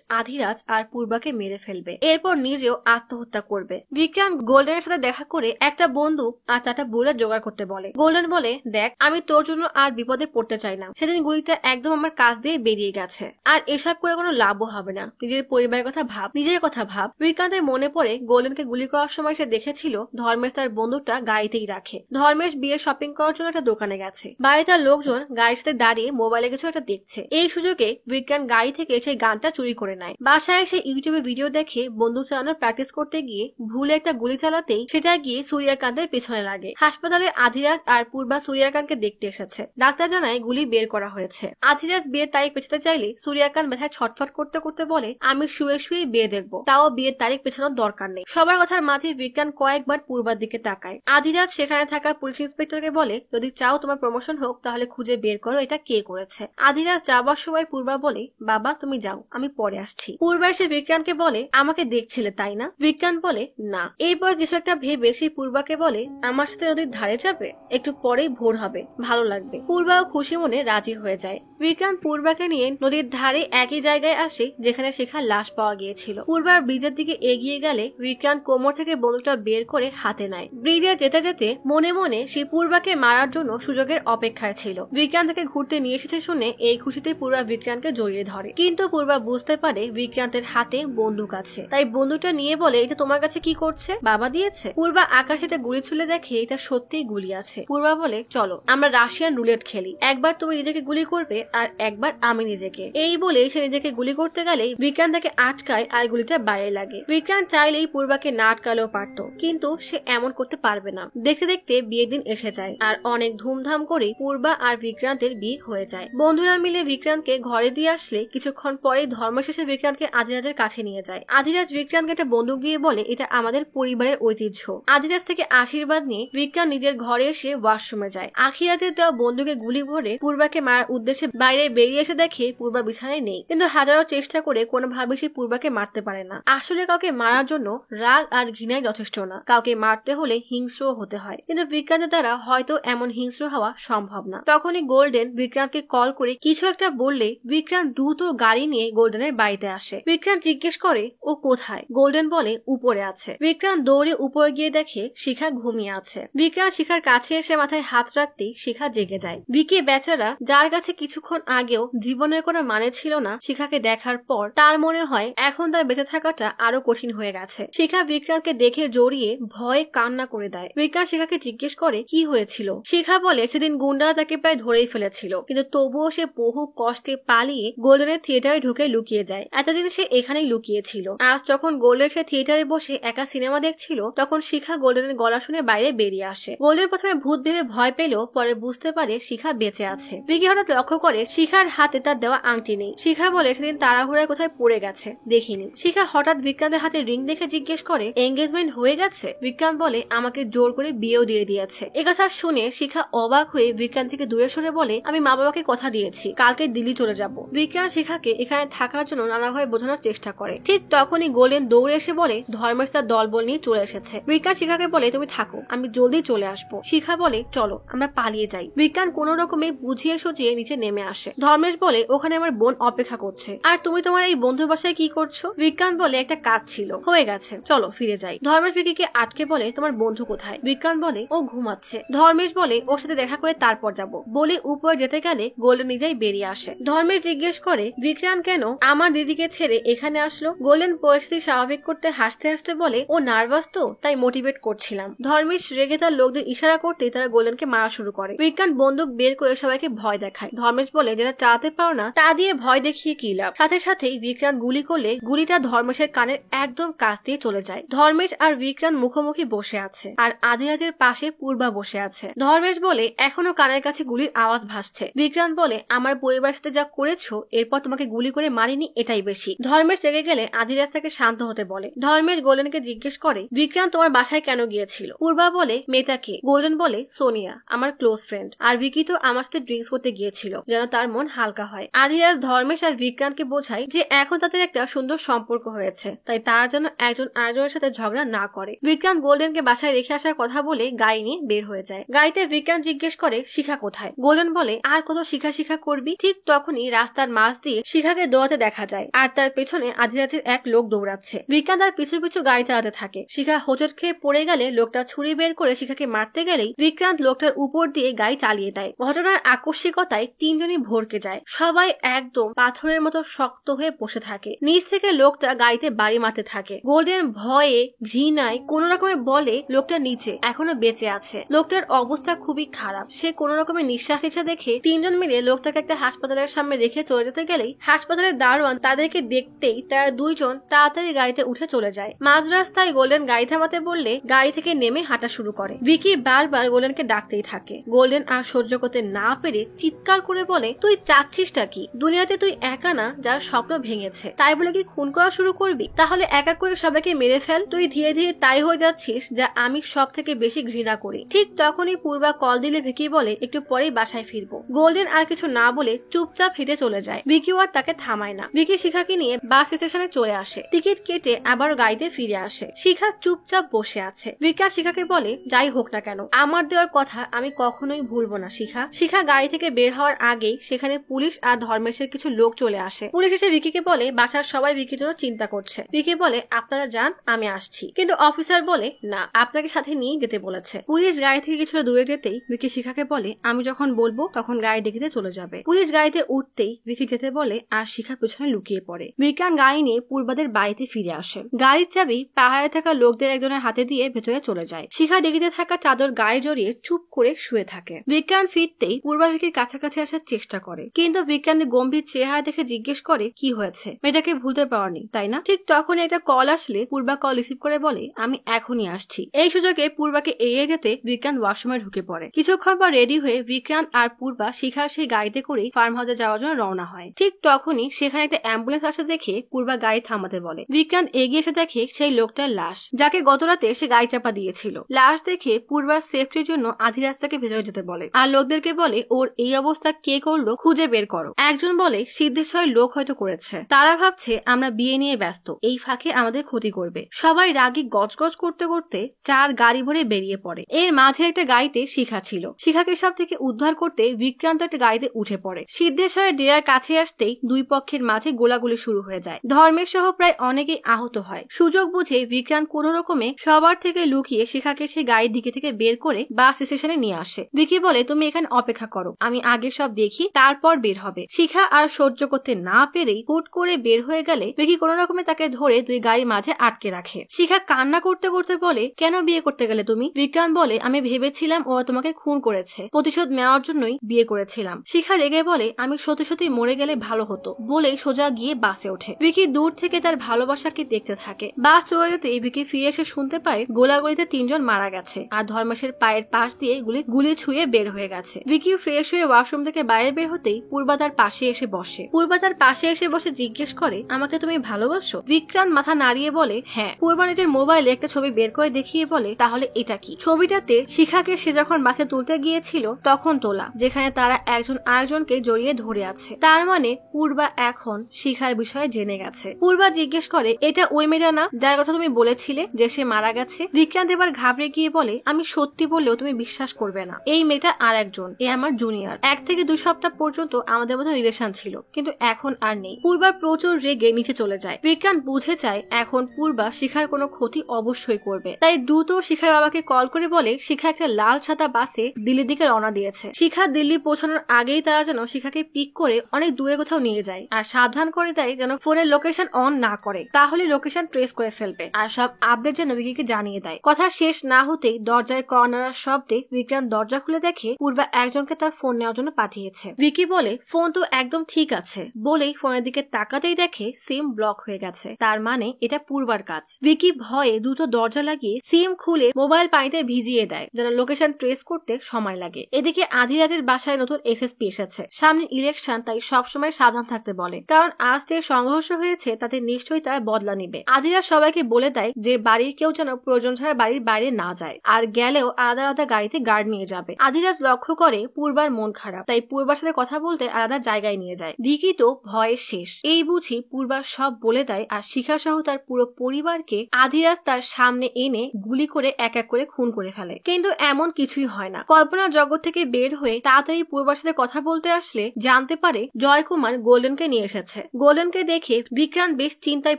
আধিরাজ আর পূর্বাকে মেরে ফেলবে, এরপর নিজেও আত্মহত্যা করবে। বিক্রান্ত গোল্ডেনের সাথে দেখা করে একটা বন্দুক আর 4টা বুলেট জোগাড় করতে বলে। গোল্ডেন বলে দেখ আমি তোর জন্য আর বিপদে পড়তে চাই না, সেদিন গুলিটা একদম আমার কাছ দিয়ে বেরিয়ে গেছে, আর এসব করে কোনো লাভও হবে না, নিজের পরিবারের কথা ভাব, নিজের কথা ভাব। বিক্রান্তের মনে পড়ে গোল্ডেনকে গুলি করার সময় সে দেখেছিল ধর্মেশ তার বন্দুকটা গাড়িতেই রাখে। ধর্মেশ বিয়ে শপিং করার জন্য একটা দোকানে গেছে। বাড়িটার লোকজন গাড়ির সাথে দাঁড়িয়ে মোবাইলে কিছু একটা দেখছে। এই সুযোগে বিক্রান্ত গাড়ি থেকে সেই গানটা চুরি করে নেয়। বাসায় এসে ইউটিউবে ভিডিও দেখে বন্দুক চালানোর প্র্যাকটিস করতে গিয়ে ভুলে একটা গুলি চালাতেই সেটা গিয়ে সূর্যকান্তের পেছনে লাগে। হাসপাতালে আধিরাজ আর পূর্বা সূর্যকান্তকে দেখতে এসেছে। ডাক্তার জানায় গুলি বের করা হয়েছে। আধিরাজ বিয়ের তারিখ পেছাতে চাইলে সূর্যকান্ত ব্যথায় ছটফট করতে করতে বলে আমি শুয়ে শুয়ে বিয়ে দেখবো, তাও বিয়ের তারিখ পেছানোর দরকার নেই। সবার কথার মাঝে বিক্রান্ত কয়েকবার পূর্বার দিকে তাকায়। আধিরাজ সেখানে থাকা পুলিশ ইন্সপেক্টরকে বলে যদি চাও তোমার প্রমোশন হোক তাহলে খুঁজে বের করো এটা কে করেছে। আধিরাজ যাবার সময় পূর্বা বলে বাবা তুমি যাও, আমি পরে আসছি। পূর্বা এসে বিক্রান্তকে বলে আমাকে দেখছিলে তাই না? বিক্রান্ত বলে না। এরপর কিছু একটা ভেবে সেই পূর্বাকে বলে আমার সাথে নদীর ধারে যাবে, একটু পরেই ভোর হবে, ভালো লাগবে। পূর্বাও খুশি মনে রাজি হয়ে যায়। বিক্রান্ত পূর্বাকে নিয়ে নদীর ধারে একই জায়গায় আসে যেখানে শিখার লাশ পাওয়া গিয়েছিল। পূর্বার ব্রিজের দিকে এগিয়ে গেলে বিক্রান্ত কোমর থেকে বন্দুকটা বের করে হাতে নেয়। ব্রিজে যেতে যেতে মনে মনে সে পূর্বাকে মারার জন্য সুযোগের অপেক্ষায় ছিল। বিক্রান্ত তাকে ঘুরতে নিয়ে এসেছে শুনে এই খুশিতে পূর্বা বিক্রান্তকে জড়িয়ে ধরে, কিন্তু পূর্বা বুঝতে পারে বিক্রান্তের হাতে বন্দুক আছে, তাই বন্দুকটা নিয়ে বলে এটা তোমার কাছে কি করছে, বাবা দিয়েছে। পূর্বা আকাশে একটা গুলি ছুলে দেখে এটা সত্যিই গুলি আছে। পূর্বা বলে চলো আমরা রাশিয়ান রুলেট খেলি, একবার তুমি নিজেকে গুলি করবে আর একবার আমি নিজেকে। এই বলে সে নিজেকে গুলি করতে গেলে বিক্রান্ত তাকে আটকায় আর গুলিটা বাইরে লাগে। বিক্রান্ত চাইলেই পূর্বাকে না আটকালেও পারতো, কিন্তু সে এমন করতে পারবে না। দেখতে দেখতে বিয়ের দিন এসে যায় আর অনেক ধুমধাম করে পূর্বা আর বিক্রান্তের বিয়ে হয়ে যায়। বন্ধুরা মিলে বিক্রান্তকে ঘরে দিয়ে আসলে কিছুক্ষণ পরে ধর্মশেষে বিক্রান্তকে আধিরাজের কাছে নিয়ে যায়। আধিরাজ বিক্রান্তকে একটা বন্দুক দিয়ে বলে এটা আমাদের পরিবারের ঐতিহ্য। আধিরাজ থেকে আশীর্বাদ নিয়ে বিক্রান্ত নিজের ঘরে এসে ওয়াশরুমে যায়। আখিরাজের দেওয়া বন্দুকে গুলি ভরে পূর্বাকে মারার উদ্দেশ্যে বাইরে বেরিয়ে এসে দেখে পূর্বা বিছানায় নেই, কিন্তু হাজারো চেষ্টা করে কোনোভাবে সে পূর্বাকে মারতে পারে না। আসলে কাউকে মারার জন্য রাগ আর ঘৃণাই যথেষ্ট না, কাউকে মারতে হলে হিংস্র হতে হয়, কিন্তু বিক্রান্তের দ্বারা হয়তো এমন হিংস্র হওয়া সম্ভব না। তখনই গোল্ডেন বিক্রান্তকে কল করে কিছু একটা বললে বিক্রান্ত দ্রুত গাড়ি নিয়ে গোল্ডেনের বাড়িতে আসে। বিক্রান্ত জিজ্ঞেস করে ও কোথায়? গোল্ডেন বলে উপরে আছে। বিক্রান্ত দৌড়ে উপরে গিয়ে দেখে শিখা ঘুমিয়ে আছে। বিক্রান্ত শিখার কাছে এসে মাথায় হাত রাখতেই শিখা জেগে যায়। বিকে বেচারা, যার কাছে কিছুক্ষণ আগেও জীবনের কোনো মানে ছিল না, শিখাকে দেখার পর তার মনে হয় এখন তার বেঁচে থাকাটা আরো কঠিন হয়ে গেছে। শিখা বিক্রান্তকে দেখে জড়িয়ে ভয়ে কান্না করে দেয়। বিক্রান্ত শিখাকে জিজ্ঞেস করে কি হয়েছিল। শিখা বলে সেদিন গুন্ডারা তাকে প্রায় ধরেই ফেলেছিল, কিন্তু তবুও সে বহু কষ্টে পালিয়ে গোল্ডেনের থিয়েটারে ঢুকে লুকিয়ে যায়। এতদিন সে এখানেই লুকিয়েছিল। আজ যখন গোল্ডেন সে থিয়েটারে বসে একা সিনেমা দেখছিল, তখন শিখা গোল্ডেনের গলা শুনে বাইরে বেরিয়ে আসে। গোল্ডেন প্রথমে ভূত ভেবে ভয় পেলেও পরে বুঝতে পারে শিখা বেঁচে আছে। বিকি হঠাৎ লক্ষ্য করে শিখার হাতে তার দেওয়া আংটি নেই। শিখা বলে সেদিন তাড়াহুড়ায় কোথায় পড়ে গেছে, দেখিনি। শিখা হঠাৎ বিক্রান্তের হাতে রিং দেখে জিজ্ঞেস করে এঙ্গেজমেন্ট হয়ে গেছে। বিক্রান্ত বলে আমাকে জোর করে বিয়েও দিয়ে দিয়েছে। একথা শুনে শিখা অবাক হয়ে বিক্রান্ত থেকে দূরে সরে বলে আমি মা বাবাকে কথা দিয়েছি কালকে দিল্লি চলে যাব। বিক্রান্ত শিখাকে এখানে থাকার জন্য নানাভাবে বোঝানোর চেষ্টা করে। ঠিক তখনই গোল্ডেন দৌড়ে এসে বলে ধর্মেশ তার দলবল নিয়ে চলে এসেছে। বিক্রান্ত শিখাকে বলে তুমি থাকো, আমি জলদি চলে আসবো। শিখা বলে চলো আমরা পালিয়ে যাই। বিক্রান্ত কোন রকমে বুঝিয়ে সুঝিয়ে নিচে নেমে আসে। ধর্মেশ বলে ওখানে আমার বোন অপেক্ষা করছে, আর তুমি তোমার এই বন্ধুর বাসায় কি করছো? বিক্রান্ত বলে একটা কাজ ছিল, হয়ে গেছে, চলো ফিরে যাই। ধর্মেশ বিকিকে আটকে বলে তোমার বন্ধু কোথায়? বিক্রান্ত বলে ও ঘুমাচ্ছে। ধর্মেশ বলে ওর সাথে দেখা করে তারপর যাব। বলে উপরে যেতে গেলে গোল্ডেন নিজেই বেরিয়ে আসে। ধর্মেশ জিজ্ঞেস করে বিক্রান্ত কেন আমার দিদিকে ছেড়ে এখানে আসলো? গোল্ডেন পরিস্থিতি স্বাভাবিক করতে হাসতে হাসতে বলে ও নার্ভাস তো, তাই মোটিভেট করছিলাম। ধর্মেশ রেগে তার লোকদের ইশারা করতে তারা গোল্ডেনকে মারা শুরু করে। বিক্রান্ত বন্দুক বের করে সবাইকে ভয় দেখায়। ধর্মেশ বলে যেটা চালাতে পারো না তা দিয়ে ভয় দেখিয়ে কি লাভ। সাথে সাথেই বিক্রান্ত গুলি করলে গুলিটা ধর্মেশের কানের একদম কাছ দিয়ে চলে যায়। ধর্মেশ আর বিক্রান্ত মুখোমুখি বসে আছে, আর আধিরাজের পাশে পূর্বা বসে আছে। ধর্মেশ বলে এখনো কানের কাছে গুলির আওয়াজ ভাসছে। বিক্রান্ত বলে আমার পরিবারের সাথে যা করেছো এরপর তোমাকে গুলি গুলি করে মারিনি এটাই বেশি। ধর্মেশ রেগে গেলে আধিরাজ তাকে শান্ত হতে বলে। ধর্মেশ গোল্ডেনকে জিজ্ঞেস করে, বিক্রান্ত তোমার বাসায় কেন গিয়েছিল? পূর্বা বলে, মেয়েটাকে। গোল্ডেন বলে, সোনিয়া, আমার ক্লোজ ফ্রেন্ড। আর ভিকি তো আমার সাথে ড্রিঙ্কস করতে গিয়েছিল যেন তার মন হালকা হয়। আধিরাজ ধর্মেশ আর বিক্রান্তকে বোঝায় যে এখন তাদের একটা সুন্দর সম্পর্ক হয়েছে, তাই তারা যেন একজন আরেকজনের সাথে ঝগড়া না করে। বিক্রান্ত গোল্ডেনকে বাসায় রেখে আসার কথা বলে গাড়ি নিয়ে বের হয়ে যায়। গাড়িতে বিক্রান্ত জিজ্ঞেস করে, শিখা কোথায়? গোল্ডেন বলে, আর কত শিখা করবি? ঠিক তখনই রাস্তার মাঝ দিয়ে শিখাকে দৌড়াতে দেখা যায়, আর তার পেছনে আধিরাজের এক লোক দৌড়াচ্ছে। বিক্রান্ত আর পিছু পিছু গাড়ি চালাতে থাকে। শিখা হোঁচট খেয়ে পড়ে গেলে লোকটা ছুরি বের করে শিখাকে মারতে গেলেই বিক্রান্ত লোকটার উপর দিয়ে গাড়ি চালিয়ে দেয়। ঘটনার আকস্মিকতায় তিনজনই ভরকে যায়। সবাই একদম পাথরের মতো শক্ত হয়ে বসে থাকে। নিচ থেকে লোকটা গাড়িতে বাড়ি মারতে থাকে। গোল্ডেন ভয়ে ঘৃণায় কোন রকমে বলে, লোকটা নিচে এখনো বেঁচে আছে। লোকটার অবস্থা খুবই খারাপ। সে কোন রকমের নিঃশ্বাস নিচ্ছে দেখে তিনজন মিলে লোকটাকে একটা হাসপাতালের সামনে রেখে চলে যেতে গেলেই হাসপাতালের দারোয়ান তাদেরকে দেখতেই তারা দুইজন তাড়াতাড়ি গাড়িতে উঠে চলে যায়। মাঝ রাস্তায় গোল্ডেন গাড়ি থামাতে বললে গাড়ি থেকে নেমে হাঁটা শুরু করে। ভিকি বারবার গোল্ডেনকে ডাকতেই থাকে। গোল্ডেন আর সহ্য করতে না পেরে চিৎকার করে বলে, তুই চাচ্ছিসটা কি? দুনিয়াতে তুই একা না যার স্বপ্ন ভেঙেছে, তাই বলে কি খুন করা শুরু করবি? তাহলে এক এক করে সবাইকে মেরে ফেল। তুই ধীরে ধীরে তাই হয়ে যাচ্ছিস যা আমি সব থেকে বেশি ঘৃণা করি। ঠিক তখনই পূর্বা কল দিলে ভিকি বলে, একটু পরেই বাসায় ফিরবো। গোল্ডেন আর কিছু না বলে চুপচাপ হেঁটে চলে যায়। ভিকিও আর তাকে থামায় না। ভিকি শিখাকে নিয়ে বাস স্টেশনে চলে আসে। টিকিট কেটে আবার গাড়িতে ফিরে আসে। শিখা চুপচাপ বসে আছে। ভিকি শিখাকে বলে, যাই হোক না কেন আমার দেওয়ার কথা আমি কখনোই ভুলবো না শিখা। শিখা গাড়ি থেকে বের হওয়ার আগেই সেখানে পুলিশ আর ধর্মেশের কিছু লোক চলে আসে। পুলিশ এসে ভিকিকে বলে, বাসার সবাই ভিকির জন্য চিন্তা করছে। ভিকি বলে, আপনারা যান, আমি আসছি। কিন্তু অফিসার বলে, না, আপনাকে সাথে নিয়ে যেতে বলেছে। পুলিশ গাড়ি থেকে কিছুটা দূরে যেতেই ভিকি শিখাকে বলে, আমি যখন বলবো তখন গাড়ি ডিকিতে চলে যাবে। পুলিশ গাড়িতে উঠতেই ভিকি যেতে বলে আর শিখা পেছনে লুকিয়ে পড়ে। বিজ্ঞান গাড়ি নিয়ে পূর্বাদের বাড়িতে ফিরে আসে। গাড়ির চাবি পাহাড়ে থাকা লোকদের একজনের হাতে দিয়ে ভেতরে চলে যায়। শিখা ডিকিতে থাকা চাদর গায়ে জড়িয়ে চুপ করে শুয়ে থাকে। বিজ্ঞান ফিরতেই পূর্বা ভিকির কাছাকাছি আসার চেষ্টা করে, কিন্তু বিজ্ঞানের গম্ভীর চেহারা দেখে জিজ্ঞেস করে, কি হয়েছে? মেয়েটাকে ভুলতে পারোনি তাই না? ঠিক তখনই একটা কল আসলে পূর্বা কল রিসিভ করে বলে, আমি এখনই আসছি। এই সুযোগে পূর্বাকে এড়িয়ে যেতে বিক্রান্ত ওয়াশরুমে ঢুকে পড়ে। কিছুক্ষণ পর রেডি হয়ে বিক্রান্ত আর পূর্বা শিখার সেই গাড়িতে করে ফার্ম হাউসে যাওয়ার জন্য রওনা হয়। ঠিক তখনই সেখানে একটা অ্যাম্বুলেন্স আসে দেখে পূর্বা গাড়ি থামাতে বলে। বিক্রান্ত এগিয়ে এসে দেখে সেই লোকটার লাশ, যাকে গতরাতে সে গাড়ি চাপা দিয়েছিল। লাশ দেখে পূর্বার সেফটির জন্য আধি রাস্তাকে ভেতরে যেতে বলে আর লোকদেরকে বলে, ওর এই অবস্থা কে করলো খুঁজে বের করো। একজন বলে, সিদ্ধেশ্বরের লোক হয়তো করেছে। তারা ভাবছে আমরা বিয়ে নিয়ে ব্যস্ত, এই ফাঁকে আমাদের ক্ষতি করবে। সবাই রাগি গজগজ করতে করতে চার গাড়ি ভরে বেরিয়ে পড়ে। এর মাঝে একটা গাড়িতে শিখা ছিল। শিখাকে সব থেকে উদ্ধার করতে বিক্রান্ত একটা গাড়িতে উঠে পড়ে। সিদ্ধেশ্বরের ডেরার কাছে আসতেই দুই পক্ষের মাঝে গোলাগুলি শুরু হয়ে যায়। ধর্মের সহ প্রায় অনেকেই আহত হয়। সুযোগ বুঝে বিক্রান্ত কোন রকমে সবার থেকে লুকিয়ে শিখাকে সেই গাড়ির দিকে থেকে বের করে বাস স্টেশনে নিয়ে আসে। ভিকি বলে, তুমি এখানে অপেক্ষা করো, আমি আগে সব দেখি তারপর বের হবে। শিখা আর সহ্য করতে না পেরেই হুট করে বের হয়ে গেলে ভিকি কোন রকমে তাকে ধরে দুই গাড়ির মাঝে আটকে রাখে। শিখা কান্না করতে করতে বলে, কেন বিয়ে করতে গেলে তুমি? বিক্রান্ত বলে, আমি ভেবেছিলাম ও তোমাকে খুন করেছে, প্রতিশোধ নেওয়ার জন্যই বিয়ে করেছিলাম। শিখা রেগে বলে, আমি সত্যি সত্যি মরে গেলে ভালো হতো বলেই সোজা গিয়ে বাসে ওঠে। ভিকি দূর থেকে তার ভালোবাসাকে দেখতে থাকে। বাস চলে যেতে ভিকি ফিরে এসে শুনতে পায় গোলাগুলিতে তিনজন মারা গেছে আর ধর্মেশের পায়ের পাশ দিয়ে গুলি ছুঁয়ে বের হয়ে গেছে। ভিকি ফ্রেশ হয়ে ওয়াশরুম থেকে বাইরে বের হতেই পূর্বা তার পাশে এসে বসে। পূর্বা তার পাশে এসে বসে জিজ্ঞেস করে, আমাকে তুমি ভালোবাসো? বিক্রান্ত মাথা নাড়িয়ে বলে, হ্যাঁ। পূর্বা নিজের মোবাইলে একটা ছবি বের করে দেখিয়ে বলে, তাহলে এটা কি? ছবিটাতে শিখাকে সে যখন বাসে তুলতে গিয়েছিল তখন তোলা, যেখানে তারা একজন আরেকজনকে জড়িয়ে ধরে আছে। তার মানে পূর্বা এখন শিখার বিষয়ে জেনে গেছে। পূর্বা জিজ্ঞেস করে, এটা ওই মেয়েটা না যার কথা তুমি বলেছিলে যে সে মারা গেছে? বিক্রান্ত এবার ঘাবড়ে গিয়ে বলে, আমি সত্যি বললেও তুমি বিশ্বাস করবে না, এই মেয়েটা আর একজন, এ আমার জুনিয়র। 1 থেকে 2 সপ্তাহ পর্যন্ত আমাদের মধ্যে রিলেশন ছিল, কিন্তু এখন আর নেই। পূর্বা প্রচুর রেগে নিচে চলে যায়। বিক্রান্ত বুঝে যায় এখন পূর্বা শিখার কোনো ক্ষতি অবশ্যই করবে, তাই দ্রুত শিখার বাবাকে কল করে বলে শিখা একটা লাল সাদা বাসে দিল্লির দিকে রওনা দিয়েছে। শিখা দিল্লি পৌঁছানোর আগেই তারা যেন শিখাকে পিক করে অনেক দূরে কোথাও নিয়ে যায় আর সাবধান করে দেয় যেন ফোনের লোকেশন অন না করে, তাহলে লোকেশন ট্রেস করে ফেলবে আর সব আপডেট যেন ভিকিকে জানিয়ে দেয়। কথা শেষ না হতেই দরজায় কর্নার শব্দে বিক্রান্ত দরজা খুলে দেখে পূর্বা একজনকে তার ফোন নেওয়ার জন্য পাঠিয়েছে। ভিকি বলে, ফোন তো একদম ঠিক আছে বলেই ফোনের দিকে তাকাতেই দেখে সিম ব্লক হয়ে গেছে, তার মানে এটা পূর্বার কাজ। ভিকি ভয়ে দ্রুত দরজা লাগিয়ে সিম খুলে মোবাইল পানিতে ভিজিয়ে দেয় যেন লোকেশন ট্রেস করতে সময় লাগে। এদিকে আধিরাজের বাসায় নতুন এসএসপি এসেছে। সামনে ইলেকশন, তাই সবসময় সাবধান সাবধান থাকতে বলে, কারণ আজ যে সংঘর্ষ হয়েছে তাতে নিশ্চয়ই তারা বদলা নিবে। আদিরাজ সবাইকে বলে দেয় যে বাড়ির কেউ যেন প্রয়োজন ছাড়া বাড়ির বাইরে না যায়, আর গেলেও আলাদা আলাদা গাড়িতে গার্ড নিয়ে যাবে। আদিরাজ লক্ষ্য করে পূর্বার মন খারাপ, তাই পূর্বার সাথে কথা বলতে আলাদা জায়গায় নিয়ে যায়। ভিকি তো ভয়ে শেষ, এই বুঝি পূর্বার সব বলে দেয় আর শিখা সহ তার পুরো পরিবারকে আদিরাজ তার সামনে এনে গুলি করে এক এক করে খুন করে ফেলে। কিন্তু এমন কিছুই হয় না। কল্পনার জগৎ থেকে বের হয়ে তাড়াতাড়ি পূর্বার সাথে কথা বলতে আসলে জানতে পারে জয়কুমার গোল্ডেনকে নিয়ে এসেছে। গোল্ডেনকে দেখে বিক্রান্ত বেশ চিন্তায়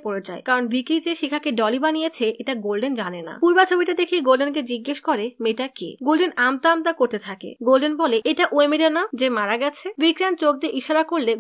পড়ে যায়, কারণ ভিকি যে শিখাকে ডলি বানিয়েছে এটা গোল্ডেন জানে না। পূর্বা ছবিটা দেখে গোল্ডেনকে জিজ্ঞেস করে মেয়েটা কে। গোল্ডেন আমতা আমতা করতে থাকে। গোল্ডেন বলে এটা ওই মেয়েটা না যে মারা গেছে। বিক্রান্ত চোখ দিয়ে ইশারা করলে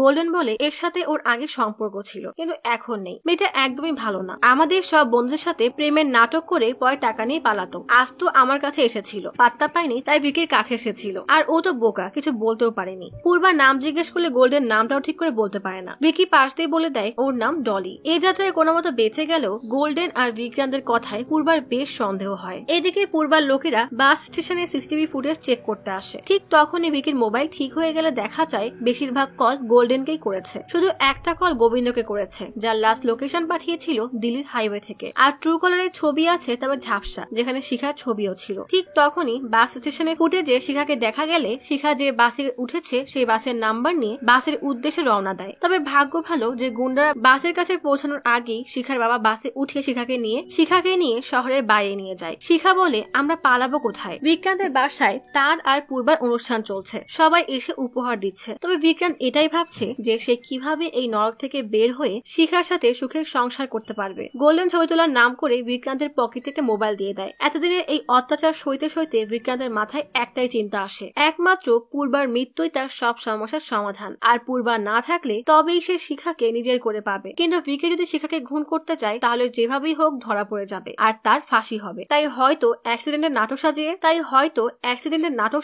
গোল্ডেন বলে এর সাথে ওর আগে সম্পর্ক ছিল, কিন্তু এখন নেই। মেয়েটা একদমই ভালো না, আমাদের সব বন্ধুদের সাথে প্রেমের নাটক করে পরে টাকা নিয়ে পালাতো। আজ তো আমার কাছে এসেছিল, পাত্তা পাইনি তাই ভিকির কাছে এসেছিল, আর ও তো বোকা, কিছু বলতেও পারেনি। পূর্বার নাম জিজ্ঞেস করলে গোল্ডেন নামটাও ঠিক করে বলতে পারে না। ভিকি পাশ দিয়ে বলে দেয় ওর নাম ডলি। এই যাত্রায় কোনো মতো বেঁচে গেলেও গোল্ডেন আর বিক্রান্তের কথায় পূর্বার বেশ সন্দেহ হয়। এদিকে পূর্বার লোকেরা বাস স্টেশনে সিসিটিভি ফুটেজ চেক করতে আসে। ঠিক তখনই ভিকির মোবাইল ঠিক হয়ে গেলে দেখা যায় বেশিরভাগ কল গোল্ডেনকেই করেছে, শুধু একটা কল গোবিন্দকে করেছে, যার লাস্ট লোকেশন পাঠিয়েছিল দিল্লির হাইওয়ে থেকে। আর ট্রু কলারের ছবি আছে তবে ঝাপসা, যেখানে শিখার ছবিও ছিল। ঠিক তখনই বাস স্টেশনের ফুটেজে শিখাকে দেখা গেলে শিখা যে বাসে উঠেছে সেই বাসের নাম্বার নিয়ে বাসের উদ্দেশ্যে রওনা দেয়। তবে ভাগ্য ভালো যে গুন্ডারা বাসের কাছে পৌঁছানোর আগেই শিখার বাবা বাসে উঠে শিখাকে নিয়ে শহরের বাইরে নিয়ে যায়। শিখা বলে আমরা পালাবো কোথায়। বিক্রান্তের বাসায় তার আর পূর্বার অনুষ্ঠান চলছে, সবাই এসে উপহার দিচ্ছে। তবে বিক্রান্ত এটাই ভাবছে যে সে কিভাবে এই নরক থেকে বের হয়ে শিখার সাথে সুখের সংসার করতে পারবে। গোল্ডেন ছবি তোলার নাম করে বিক্রান্তের পকেটে একটা মোবাইল দিয়ে দেয়। এতদিনের এই অত্যাচার সইতে সইতে বিক্রান্তের মাথায় একটাই চিন্তা আসে, একমাত্র পূর্বার মৃত্যুই তার সব সমস্যার সমাধান, আর পূর্বা না থাকলে তবেই সে শিখাকে নিজের করে পাবে। কিন্তু ভিকি যদি শিখাকে খুন করতে চায় তাহলে যেভাবেই হোক ধরা পড়ে যাবে আর তার ফাঁসি হবে। তাই হয়তো অ্যাক্সিডেন্টের নাটক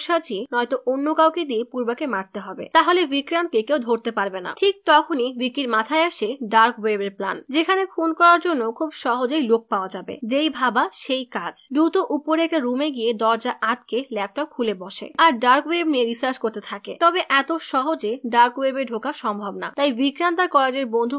সাজিয়ে নয়তো অন্য কাউকে দিয়ে পূর্বাকে মারতে হবে, তাহলে বিক্রান্তকে কেউ ধরতে পারবে না। ঠিক তখনই ভিকির মাথায় আসে ডার্ক ওয়েবের প্ল্যান, যেখানে খুন করার জন্য খুব সহজেই লোক পাওয়া যাবে। যেই ভাবা সেই কাজ। দ্রুত উপরে একটা রুমে গিয়ে দরজা আটকে ল্যাপটপ খুলে বসে আর ডার্ক ওয়েব নিয়ে রিসার্চ করতে থাকে। তবে এত সহজে ডার্ক ওয়েবে ঢোকা সম্ভব না, তাই বিক্রান্ত তার কলেজের বন্ধু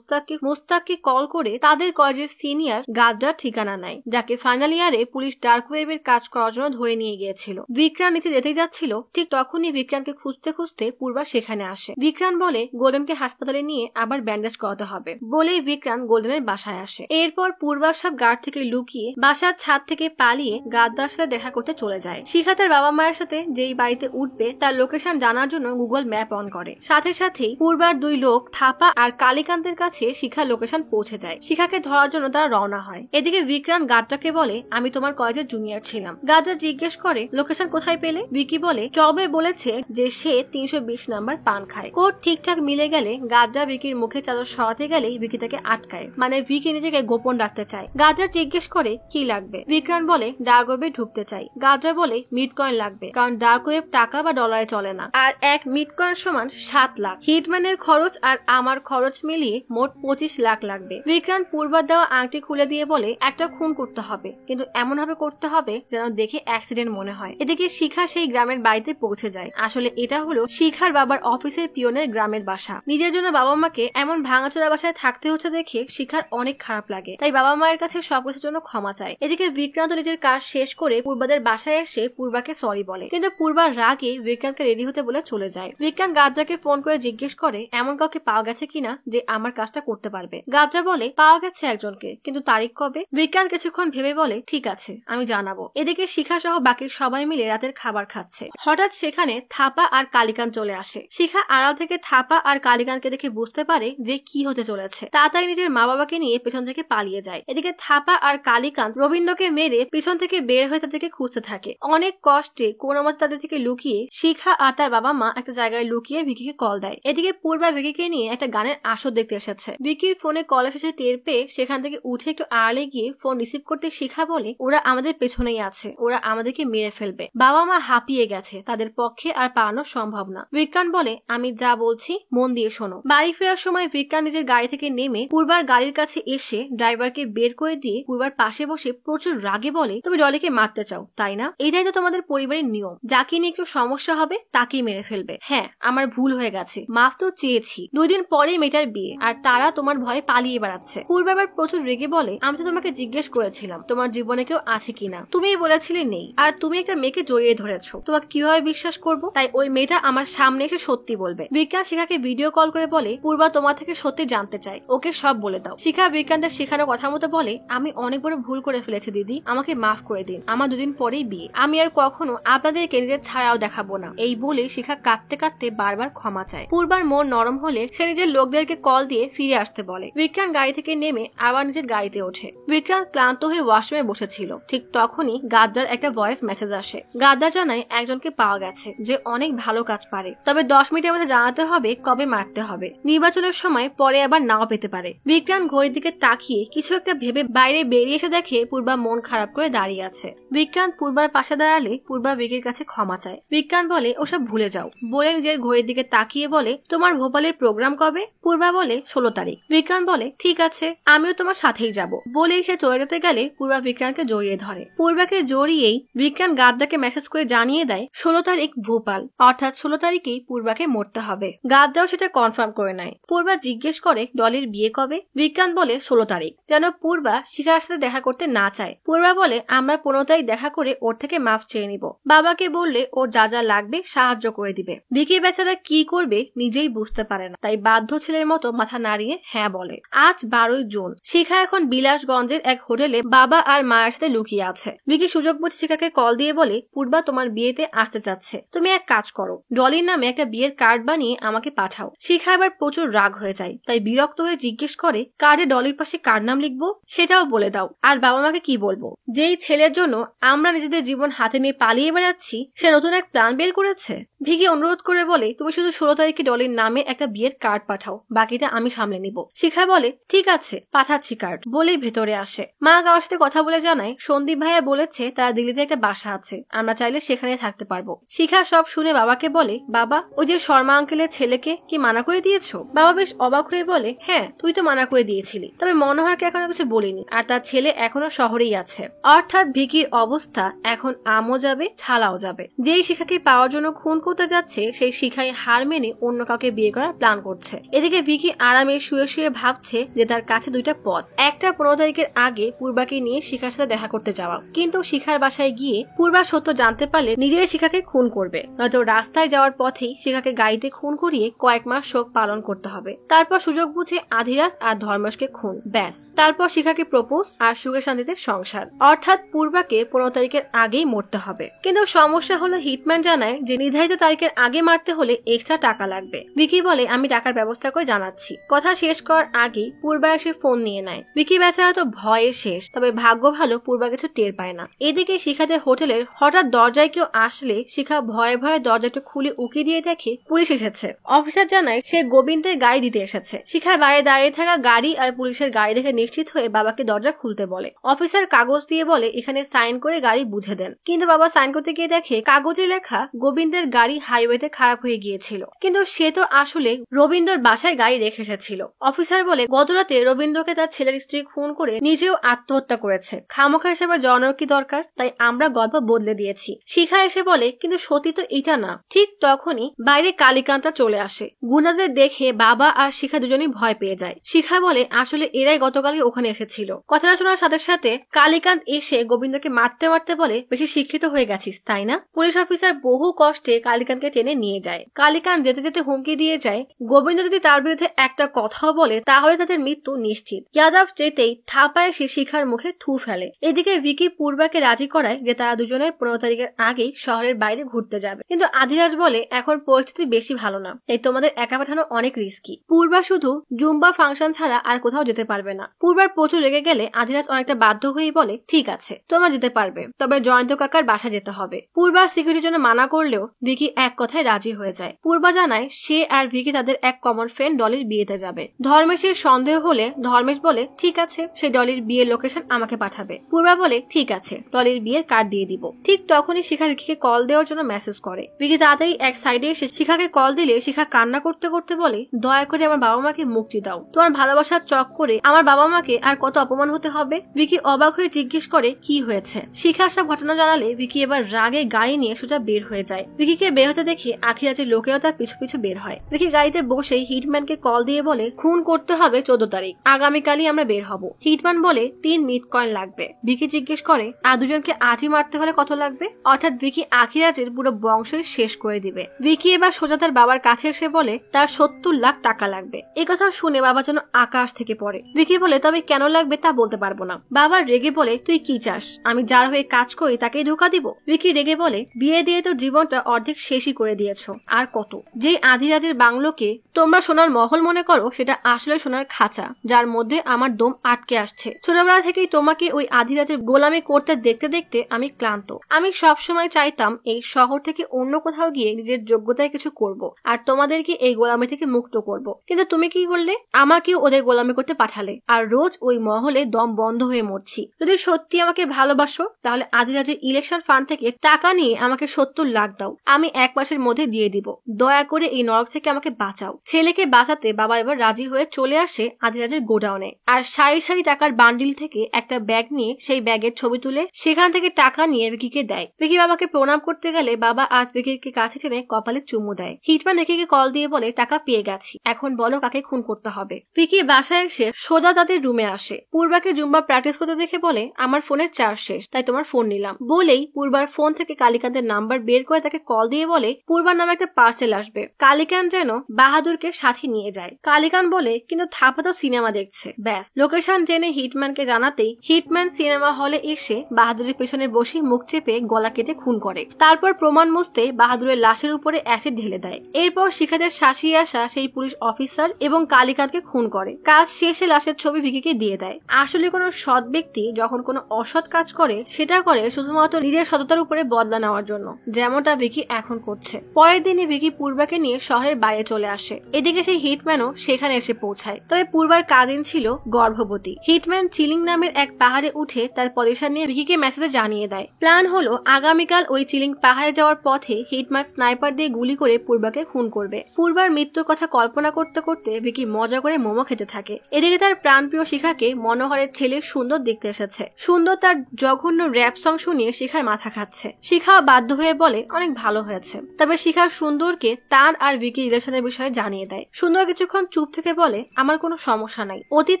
মুস্তাককে কল করে তাদের কলেজের সিনিয়র গাদ্দার ঠিকানা নেয়, যাকে ফাইনাল ইয়ারে পুলিশ ডার্ক ওয়েবের কাজ করার জন্য ধরে নিয়ে গিয়েছিল। বিক্রান্ত নিচে যেতে যাচ্ছিল, ঠিক তখনই বিক্রান্তকে খুঁজতে খুঁজতে পূর্বা সেখানে আসে। বিক্রান্ত বলে গোল্ডেনকে হাসপাতালে নিয়ে আবার ব্যান্ডেজ করাতে হবে বলেই বিক্রান্ত গোল্ডেনের বাসায় আসে। এরপর পূর্বা সব গার্ড থেকে লুকিয়ে বাসার ছাদ থেকে পালিয়ে গাদ্দার সাথে দেখা করতে চলে যায়। শিখা তার বাবা মায়ের সাথে যেই বাড়িতে উঠবে তার লোকেশন জানার জন্য গুগল ম্যাপ অন করে। সাথে সাথেই পূর্বার দুই লোক থাপা আর কালীকান্তের কাছে শিখার লোকেশন পৌঁছে যায়। শিখাকে ধরার জন্য তারা রওনা হয়। এদিকে বিক্রান্ত গাদ্দারকে বলে আমি তোমার কলেজের জুনিয়র ছিলাম। গাদ্দার জিজ্ঞেস করে লোকেশন কোথায় পেলে। ভিকি বলে জবে বলেছে যে সে 320 নাম্বার পান খায়। কোড ঠিকঠাক মিলে গেলে গাদ্দার ভিকির মুখে চাদর সরাতে গেলেই ভিকি তাকে আটকায়, মানে ভিকি নিজেকে গোপন রাখতে চায়। গাদ্দার জিজ্ঞেস করে কি লাগবে। বিক্রান্ত বলে ডার্ক ওয়েবে ঢুকতে চাই। গাদ্দার বলে মিটকয়েন লাগবে, কারণ ডার্ক ওয়েব টাকা বা ডলারে চলে না, আর এক মিটকয়েন সমান 7 লাখ। হিটম্যানের খরচ আর আমার খরচ মিলিয়ে মোট 25 লাখ লাগবে। বিক্রান্ত পূর্বার দেওয়া আংটি খুলে দিয়ে বলে একটা খুন করতে হবে, কিন্তু এমন ভাবে করতে হবে যেন দেখে অ্যাক্সিডেন্ট মনে হয়। এদিকে শিখা সেই গ্রামের বাড়িতে পৌঁছে যায়। আসলে এটা হলো শিখার বাবার অফিসের পিয়নের গ্রামের বাসা। নিজের জন্য বাবা মাকে এমন ভাঙাচোরা বাসায় থাকতে হচ্ছে দেখে শিখার অনেক খারাপ লাগে, তাই বাবা মায়ের কাছে সবকিছুর জন্য ক্ষমা চায়। এদিকে বিক্রান্ত নিজের কাজ শেষ করে পূর্বাদের বাসায় এসে পূর্বাকে সরি বলে, কিন্তু পূর্বার রাগে বিক্রান্তকে রেডি হতে বলে চলে যায়। বিক্রান্ত গাদ্দারকে ফোন করে জিজ্ঞেস করে এমন কাউকে পাওয়া গেছে কিনা যে আমার কাজটা করতে পারবে। গাদ্দার বলে পাওয়া গেছে একজনকে, কিন্তু তারিখ কবে। বিক্রান্ত কিছুক্ষণ ভেবে বলে ঠিক আছে আমি জানাবো। এদিকে শিখা সহ বাকি সবাই মিলে রাতের খাবার খাচ্ছে। হঠাৎ সেখানে থাপা আর কালীকান্ত চলে আসে। শিখা আড়াল থেকে থাপা আর কালীকান্তকে দেখে বুঝতে পারে যে কি হতে চলেছে। তাড়াতাড়ি নিজের মা বাবাকে নিয়ে পেছন থেকে পালিয়ে যায়। এদিকে থাপা আর কালীকান্ত রবীন্দ্রকে মেরে পিছন থেকে বের হয়ে তাদেরকে খুঁজতে থাকে। অনেক কষ্টে কোনো মতে তাদের থেকে লুকিয়ে শিখা আর তার বাবা মা একটা জায়গায় লুকিয়ে ভিকিকে কল দেয়। এদিকে পূর্বা ভিকিকে নিয়ে একটা গানের আসর দেখতে এসেছে। ভিকির ফোনে কল এসেছে টের পেয়ে সেখান থেকে উঠে একটু আড়ালে গিয়ে ফোন রিসিভ করতে শিখা বলে ওরা আমাদের পেছনেই আছে, ওরা আমাদেরকে মেরে ফেলবে। বাবা মা হাঁপিয়ে গেছে, তাদের পক্ষে আর পালানো সম্ভব না। বিক্রান্ত বলে আমি যা বলছি মন দিয়ে শোনো। বাড়ি ফেরার সময় বিক্রান্ত নিজের গাড়ি থেকে নেমে পূর্বার গাড়ির কাছে এসে ড্রাইভারকে বের করে দিয়ে পূর্বার পাশে বসে প্রচুর রাগে বলে তুমি ডলিকে মারতে চাও তাই না? এটাই তো তোমাদের পরিবারের নিয়ম, যাকে নিয়ে একটু সমস্যা হবে তাকেই মেরে ফেলবে। হ্যাঁ আমার ভুল হয়ে গেছে, হয়েছে, মাফ তো চেয়েছি, 2 দিন পরেই মেয়েটার বিয়ে আর তারা তোমার ভয়ে পালিয়ে বেড়াচ্ছে। পূর্বা আবার প্রচুর রেগে বলে, আমি তো তোমাকে জিজ্ঞেস করেছিলাম তোমার জীবনে কেউ আছে কিনা, তুমিই বলেছিলে নেই, আর তুমি একটা মেয়েকে জড়িয়ে ধরেছো, তোমাকে কিভাবে বিশ্বাস করবো? তাই ওই মেয়েটা আমার সামনে এসে সত্যি বলবে। বিজ্ঞান শিখাকে ভিডিও কল করে বলে, পূর্বা তোমার থেকে সত্যি জানতে চাই, ওকে সব বলে দাও। শিখা বিজ্ঞানদের শেখানো কথা মতো বলে, আমি অনেক বড় ভুল করে ফেলেছি দিদি, আমাকে মাফ করে দিন, আমার 2 দিন পরেই বিয়ে, আমি আর কখনো আপনাদেরকে নিজের ছায়াও দেখাবো না। এই বলে শিখা কাঁদতে কাঁদতে বারবার ক্ষমা চায়। পূর্বার মন নরম হলে সে নিজের লোকদেরকে কল দিয়ে ফিরে আসতে বলে। বিজ্ঞান গাড়ি থেকে নেমে আবার নিজের গাড়িতে ওঠে। বিজ্ঞান ক্লান্ত হয়ে ওয়াশরুমে বসেছিল, ঠিক তখনই গাদ্দার একটা ভয়েস মেসেজ আসে। গাদ্দার জানায় একজনকে পাওয়া গেছে যে অনেক ভালো কাজ পারে, তবে 10 মিনিটের মধ্যে জানাতে হবে কবে মারতে হবে, নির্বাচনের সময় পরে আবার নাও পেতে পারে। বিজ্ঞান ঘড়ির দিকে তাকিয়ে কিছু একটা ভেবে বাইরে বেরিয়ে এসে দেখে পূর্বা মন খারাপ করে দাঁড়িয়ে আছে। বিজ্ঞান পূর্বার পাশে দাঁড়ালে পূর্বা বিকির কাছে ক্ষমা চায়। বিজ্ঞান বলে, ওসব ভুলে যাও, বলে নিজের ঘড়ির দিকে তাকিয়ে বলে, তোমার ভোপালের প্রোগ্রাম কবে? পূর্বা বলে 16 তারিখ। বিজ্ঞান বলে, ঠিক আছে, আমিও তোমার সাথেই যাব। বলেই সে চলে যেতে গেলে পূর্বা বিজ্ঞানকে জড়িয়ে ধরে। পূর্বাকে জড়িয়েই বিজ্ঞান গাদ্দাকে মেসেজ করে জানিয়ে দেয় 16 তারিখ ভোপাল, অর্থাৎ 16 তারিখেই পূর্বাকে মরতে হবে। গাদ্দাও সেটা কনফার্ম করে নেয়। পূর্বা জিজ্ঞেস করে ডলির বিয়ে কবে? বিজ্ঞান বলে 16 তারিখ, যেন পূর্বা শিখার সাথে দেখা করতে না চায়। পূর্বা বলে, আমরা 15 তারিখ দেখা করে ওর থেকে মাফ চেয়ে নিব, বাবাকে বললে ওর যা যা লাগবে সাহায্য করে দিবে। ভিকি বেচারা কি করবে নিজেই বুঝতে পারে না, তাই বাধ্য ছেলের মতো মাথা নাড়িয়ে হ্যাঁ বলে। আজ 12 জুন। শিখা এখন বিলাসগঞ্জের এক হোটেলে বাবা আর মায়ের সাথে লুকিয়ে আছে। ভিকি সুযোগ বুঝে শিখাকে কল দিয়ে বলে, পূর্বা তোমার বিয়েতে আসতে চাচ্ছে, তুমি এক কাজ করো, ডলির নামে একটা বিয়ের কার্ড বানিয়ে আমাকে পাঠাও। শিখা এবার প্রচুর রাগ হয়ে যায়, তাই বিরক্ত হয়ে জিজ্ঞেস করে, কার্ডে ডলির পাশে কার নাম লিখবো সেটাও বলে দাও, আর বাবা মাকে কি বলবো? যেই ছেলের জন্য আমরা নিজেদের জীবন হাতে নিয়ে পালিয়ে বেড়াচ্ছি সে নতুন এক প্ল্যান বের করেছে। ভিকি অনুরোধ করে বলে, তুমি শুধু 16 তারিখে ডলির নামে একটা বিয়ের কার্ড পাঠাও, বাকিটা আমি সামলে নিব। শিখা বলে, ঠিক আছে, পাঠাচ্ছি কার্ড, বলেই ভেতরে আসে। মা কারোর সাথে কথা বলে জানায় সন্দীপ ভাইয়া বলেছে তারা দিল্লিতে একটা বাসা আছে, আমরা চাইলে সেখানে থাকতে পারবো। শিখা সব শুনে বাবাকে বলে, বাবা ওই যে শর্মা আঙ্কেলের ছেলেকে কি মানা করে দিয়েছো? বাবা বেশ অবাক হয়ে বলে, হ্যাঁ তুই তো মানা করে দিয়েছিলি, তবে মনোহরকে এখনো কিছু বলিনি, আর তার ছেলে এখনো শহরেই আছে। অর্থাৎ ভিকির অবস্থা এখন আমও যাবে ছালাও যাবে। যেই শিখাকে পাওয়ার জন্য খুন করতে যাচ্ছে সেই শিখাই হার মেনে অন্য কাউকে বিয়ে করার প্ল্যান করছে। এদিকে ভিকি আরামে শুয়ে শুয়ে ভাবছে যে তার কাছে 2টা পথ, একটা 15 তারিখের আগে পূর্বাকে নিয়ে শিখার সাথে দেখা করতে যাওয়া, কিন্তু শিখার বাসায় গিয়ে পূর্বা সত্য জানতে পারলে নিজেই শিখাকে খুন করবে, নয়তো রাস্তায় যাওয়ার পথেই শিখাকে গাড়িতে খুন করিয়ে কয়েক মাস শোক পালন করতে হবে। তারপর সুযোগ বুঝে আধিরাজ আর ধর্মেশকে খুন, ব্যাস, তারপর শিখাকে প্রপোজ আর সুখে শান্তিতে সংসার। অর্থাৎ পূর্বাকে 15 তারিখের আগেই মরতে হবে। কিন্তু সমস্যা হলো হিটম্যান জানায় যে নির্ধারিত তারিখের আগে মারতে হলে এক্সট্রা টাকা লাগবে। ভিকি বলে, আমি টাকার ব্যবস্থা করে জানাচ্ছি। কথা শেষ করার আগেই পূর্বা এসে ফোন নিয়ে নেয়। ভিকি বেচারা তো ভয়ে শেষ, তবে ভাগ্য ভালো পূর্বা কিছু টের পায় না। এদিকে শিখাদের হোটেলের হঠাৎ দরজায় কেউ আসলে শিখা ভয়ে ভয়ে দরজাটা খুলে উকি দিয়ে দেখে পুলিশ এসেছে। অফিসার জানায় সে গোবিন্দের গাড়ি দিতে এসেছে। শিখা বাইরে দাঁড়িয়ে থাকা গাড়ি আর পুলিশের গাড়ি দেখে নিশ্চিত হয়ে বাবাকে দরজা খুলতে বলে। অফিসার কাগজ দিয়ে বলে, এখানে সাইন করে গাড়ি বুঝে দেন। কিন্তু বাবা সাইন করতে গিয়ে দেখে কাগজে লেখা গোবিন্দের গাড়ি হাইওয়েতে খারাপ হয়ে গিয়েছিল, কিন্তু সে তো আসলে রবীন্দ্রর বাসায় গাড়ি রেখে এসেছিল। অফিসার বলে, গতরাতে রবীন্দ্রকে তার ছেলের স্ত্রী খুন করে নিজেও আত্মহত্যা করেছে, খামোখা হিসেবে জড়ানোর কি দরকার, তাই আমরা গল্প বদলে দিয়েছি। শিখা এসে বলে, কিন্তু সত্যি তো এটা না। ঠিক তখনই বাইরে কালীকান্তটা চলে আসে। গুন্ডাদের দেখে বাবা আর শিখা দুজনেই ভয় পেয়ে যায়। শিখা বলে, আসলে এরাই গতকালই ওখানে এসেছিল। কথাটা শোনার সাথে সাথে কালীকান্ত এসে গোবিন্দকে মারতে মারতে বলে, বেশি শিক্ষিত হয়ে গেছিস তাই না? পুলিশ অফিসার বহু কষ্টে কালীকান্তকে টেনে নিয়ে যায়। কালীকান্ত যেতে যেতে হুমকি দিয়ে যায়, গোবিন্দ যদি তার বিরুদ্ধে একটা কথাও বলে তাহলে তাদের মৃত্যু নিশ্চিত। যাদব যেতেই থাপায় সে শিখার মুখে থু ফেলে। এদিকে ভিকি পূর্বাকে রাজি করায় যে তারা দুজনে 15 তারিখের আগেই শহরের বাইরে ঘুরতে যাবে, কিন্তু আধিরাজ বলে এখন পরিস্থিতি বেশি ভালো না, তাই তোমাদের একা পাঠানো অনেক রিস্কি। পূর্বা শুধু জুম্বা ফাংশন ছাড়া আর কোথাও যেতে পারবে না। পূর্বার প্রচুর রেগে গেলে আধিরাজ অনেকটা বাধ্য হয়েই বলে, ঠিক আছে তোমরা যেতে পারবে, তবে জয়ন্ত কাকার বাসা যেতে হবে। পূর্বা সিকিউরিটির জন্য মানা করলেও ভিকি এক কথায় রাজি হয়ে যায়। পূর্বা জানায় সে আর ভিকি তাদের এক কমন ফ্রেন্ড ডলির বিয়েতে যাবে। ধর্মেশের সন্দেহ হলে ধর্মেশ বলে, ঠিক আছে সে ডলির বিয়ের লোকেশন আমাকে পাঠাবে। পূর্বা বলে, ঠিক আছে, ডলির বিয়ের কার্ড দিয়ে দিব। ঠিক তখনই শিখা ভিকিকে কল দেওয়ার জন্য মেসেজ করে। ভিকি তাড়াতাড়ি এক সাইডে এসে শিখাকে কল দিলে শিখা কান্না করতে করতে বলে, দয়া করে আমার বাবা মাকে মুক্তি দাও, তোমার ভালোবাসার চক করে আমার বাবা মাকে আর কত অপমান হতে হবে। ভিকি অবাক হয়ে জিজ্ঞেস করে, কি হয়েছে? শিখা সব ঘটনা জানালে ভিকি এবার রাগে গাড়ি নিয়ে সোজা বের হয়ে যায়। ভিকিকে বের হতে দেখে আখিরাজের লোকেরাও তার পিছু পিছু বের হয়। ভিকি গাড়িতে বসেই হিটম্যানকে কল দিয়ে বলে খুন করতে হবে 14 তারিখ, আগামীকালই আমরা বের হব। হিটম্যান বলে 3 বিটকয়েন লাগবে। ভিকি জিজ্ঞেস করে আর দুজনকে আজই মারতে হলে কত লাগবে? অর্থাৎ ভিকি আখিরাজের পুরো বংশই শেষ করে দিবে। ভিকি এবার সোজা তার বাবার কাছে এসে বলে তার 70 লাখ টাকা লাগবে। এই কথা শুনে বাবা যেন আকাশ থেকে পড়ে। ভিকি বলে তবে কেন লাগবে তা বলতে পারবো না। বাবা রেগে বলে তুই কি চাস, আমি যার হয়ে কাজ করি তাকেই ধোকা দিব? ভিকি রেগে বলে বিয়ে দিয়ে তো জীবনটা অর্ধেক শেষই করে দিয়েছো, আর কত? যে আধিরাজের বাংলোকে তোমরা সোনার মহল মনে করো সেটা আসলে সোনার খাঁচা, যার মধ্যে আমার দম আটকে আসছে। ছোটবেলা থেকেই তোমাকে ওই আধিরাজের গোলামি করতে দেখতে দেখতে আমি ক্লান্ত। আমি সবসময় চাইতাম এই শহর থেকে অন্য কোথাও গিয়ে নিজের যোগ্যতায় কিছু করব, আর তোমাদেরকে এই গোলামি থেকে মুক্ত করব। কিন্তু তুমি কি করলে? আমাকেও ওদের গোলামি করতে পাঠালে, আর রোজ ওই মহলে দম বন্ধ হয়ে মরছি। যদি সত্যি আমাকে ভালোবাসো তাহলে আধিরাজের ইলেকশন ফান্ড থেকে টাকা নিয়ে আমাকে 70 লাখ দাও, আমি 1 মাসের মধ্যে দিয়ে দিব। দয়া করে এই নরক থেকে আমাকে বাঁচাও। ছেলেকে বাঁচাতে বাবা এবার রাজি হয়ে চলে আসে আধিরাজের গোডাউনে, আর সারি সারি টাকার বান্ডিল থেকে একটা ব্যাগ নিয়ে সেই ব্যাগের ছবি তুলে সেখান থেকে টাকা নিয়ে ভিকিকে দেয়। ভিকি বাবাকে প্রণাম করতে গেলে বাবা আজ ভিকিকে কাছে টেনে কপালে চুমু দেয়। হিটম্যান ভিকিকে কল দিয়ে বলে টাকা পেয়ে গেছি, এখন বলো কাকে খুন করতে হবে। ভিকি বাসায় এসে সোজা তাদের রুমে আসে। পূর্বাকে জুম্বা প্র্যাকটিস করতে দেখে বলে আমার ফোনের চার্জ শেষ, তাই তোমার ফোন নিলাম। বলেই পূর্বার ফোন থেকে কালিকান্তের নাম্বার বের করে তাকে কল দিয়ে বলে পূর্বার নামে একটা পার্সেল আসবে, কালিকান্ত যেন বাহাদুরকে সাথে নিয়ে যায়। কালিকান্ত বলে কিন্তু থাপা তো সিনেমা দেখছে। ব্যাস লোকেশন জেনে হিটম্যানকে জানাতেই হিটম্যান সিনেমা হলে এসে বাহাদুরের পেছনে বসে মুখ চেপে গলা কেটে খুন করে। তারপর প্রমাণ মুছতে বাহাদুরের লাশের উপরে অ্যাসিড ঢেলে দেয়। এরপর শিখাদের শাসিয়ে আসা সেই পুলিশ অফিসার এবং কালিকান্তকে খুন করে। কাজ শেষে লাশের ছবি ভিকিকে দিয়ে দেয়। আসলে কোনো সৎ ব্যক্তি যখন কোনো অসৎ কাজ করে সেটা করে শুধুমাত্র নিজের সততার উপরে বদলা নেওয়ার জন্য, যেমনটা ভিকি এখন করছে। পরের দিনই ভিকি পূর্বাকে নিয়ে শহরের বাইরে চলে আসে। এদিকে সেই হিটম্যানও সেখানে এসে পৌঁছায়। তবে পূর্বার কাজিন ছিল গর্ভবতী। হিটম্যান চিলিং নামের এক পাহাড়ে উঠে তার পজিশন নিয়ে ভিকিকে মেসেজে জানিয়ে দেয়। প্ল্যান হলো আগামীকাল ওই চিলিং পাহাড়ে যাওয়ার পথে হিটম্যান স্নাইপার দিয়ে গুলি করে পূর্বাকে খুন করবে। পূর্বার মৃত্যুর কথা কল্পনা করতে করতে ভিকি মজা করে মোমো খেতে থাকে। এদিকে তার প্রাণপ্রিয় শিখাকে মনোহরের ছেলে সুন্দর দেখতে এসেছে। সুন্দর তার জঘন্য র‍্যাপ সং শুনিয়ে শিখার মাথা খাচ্ছে। শিখাও বাধ্য হয়ে বলে অনেক ভালো হয়েছে। তবে শিখা সুন্দরকে তার আর ভিকি রিলেশনের বিষয়ে জানিয়ে দেয়। সুন্দর কিছুক্ষণ চুপ থেকে বলে আমার কোনো সমস্যা নাই, অতীত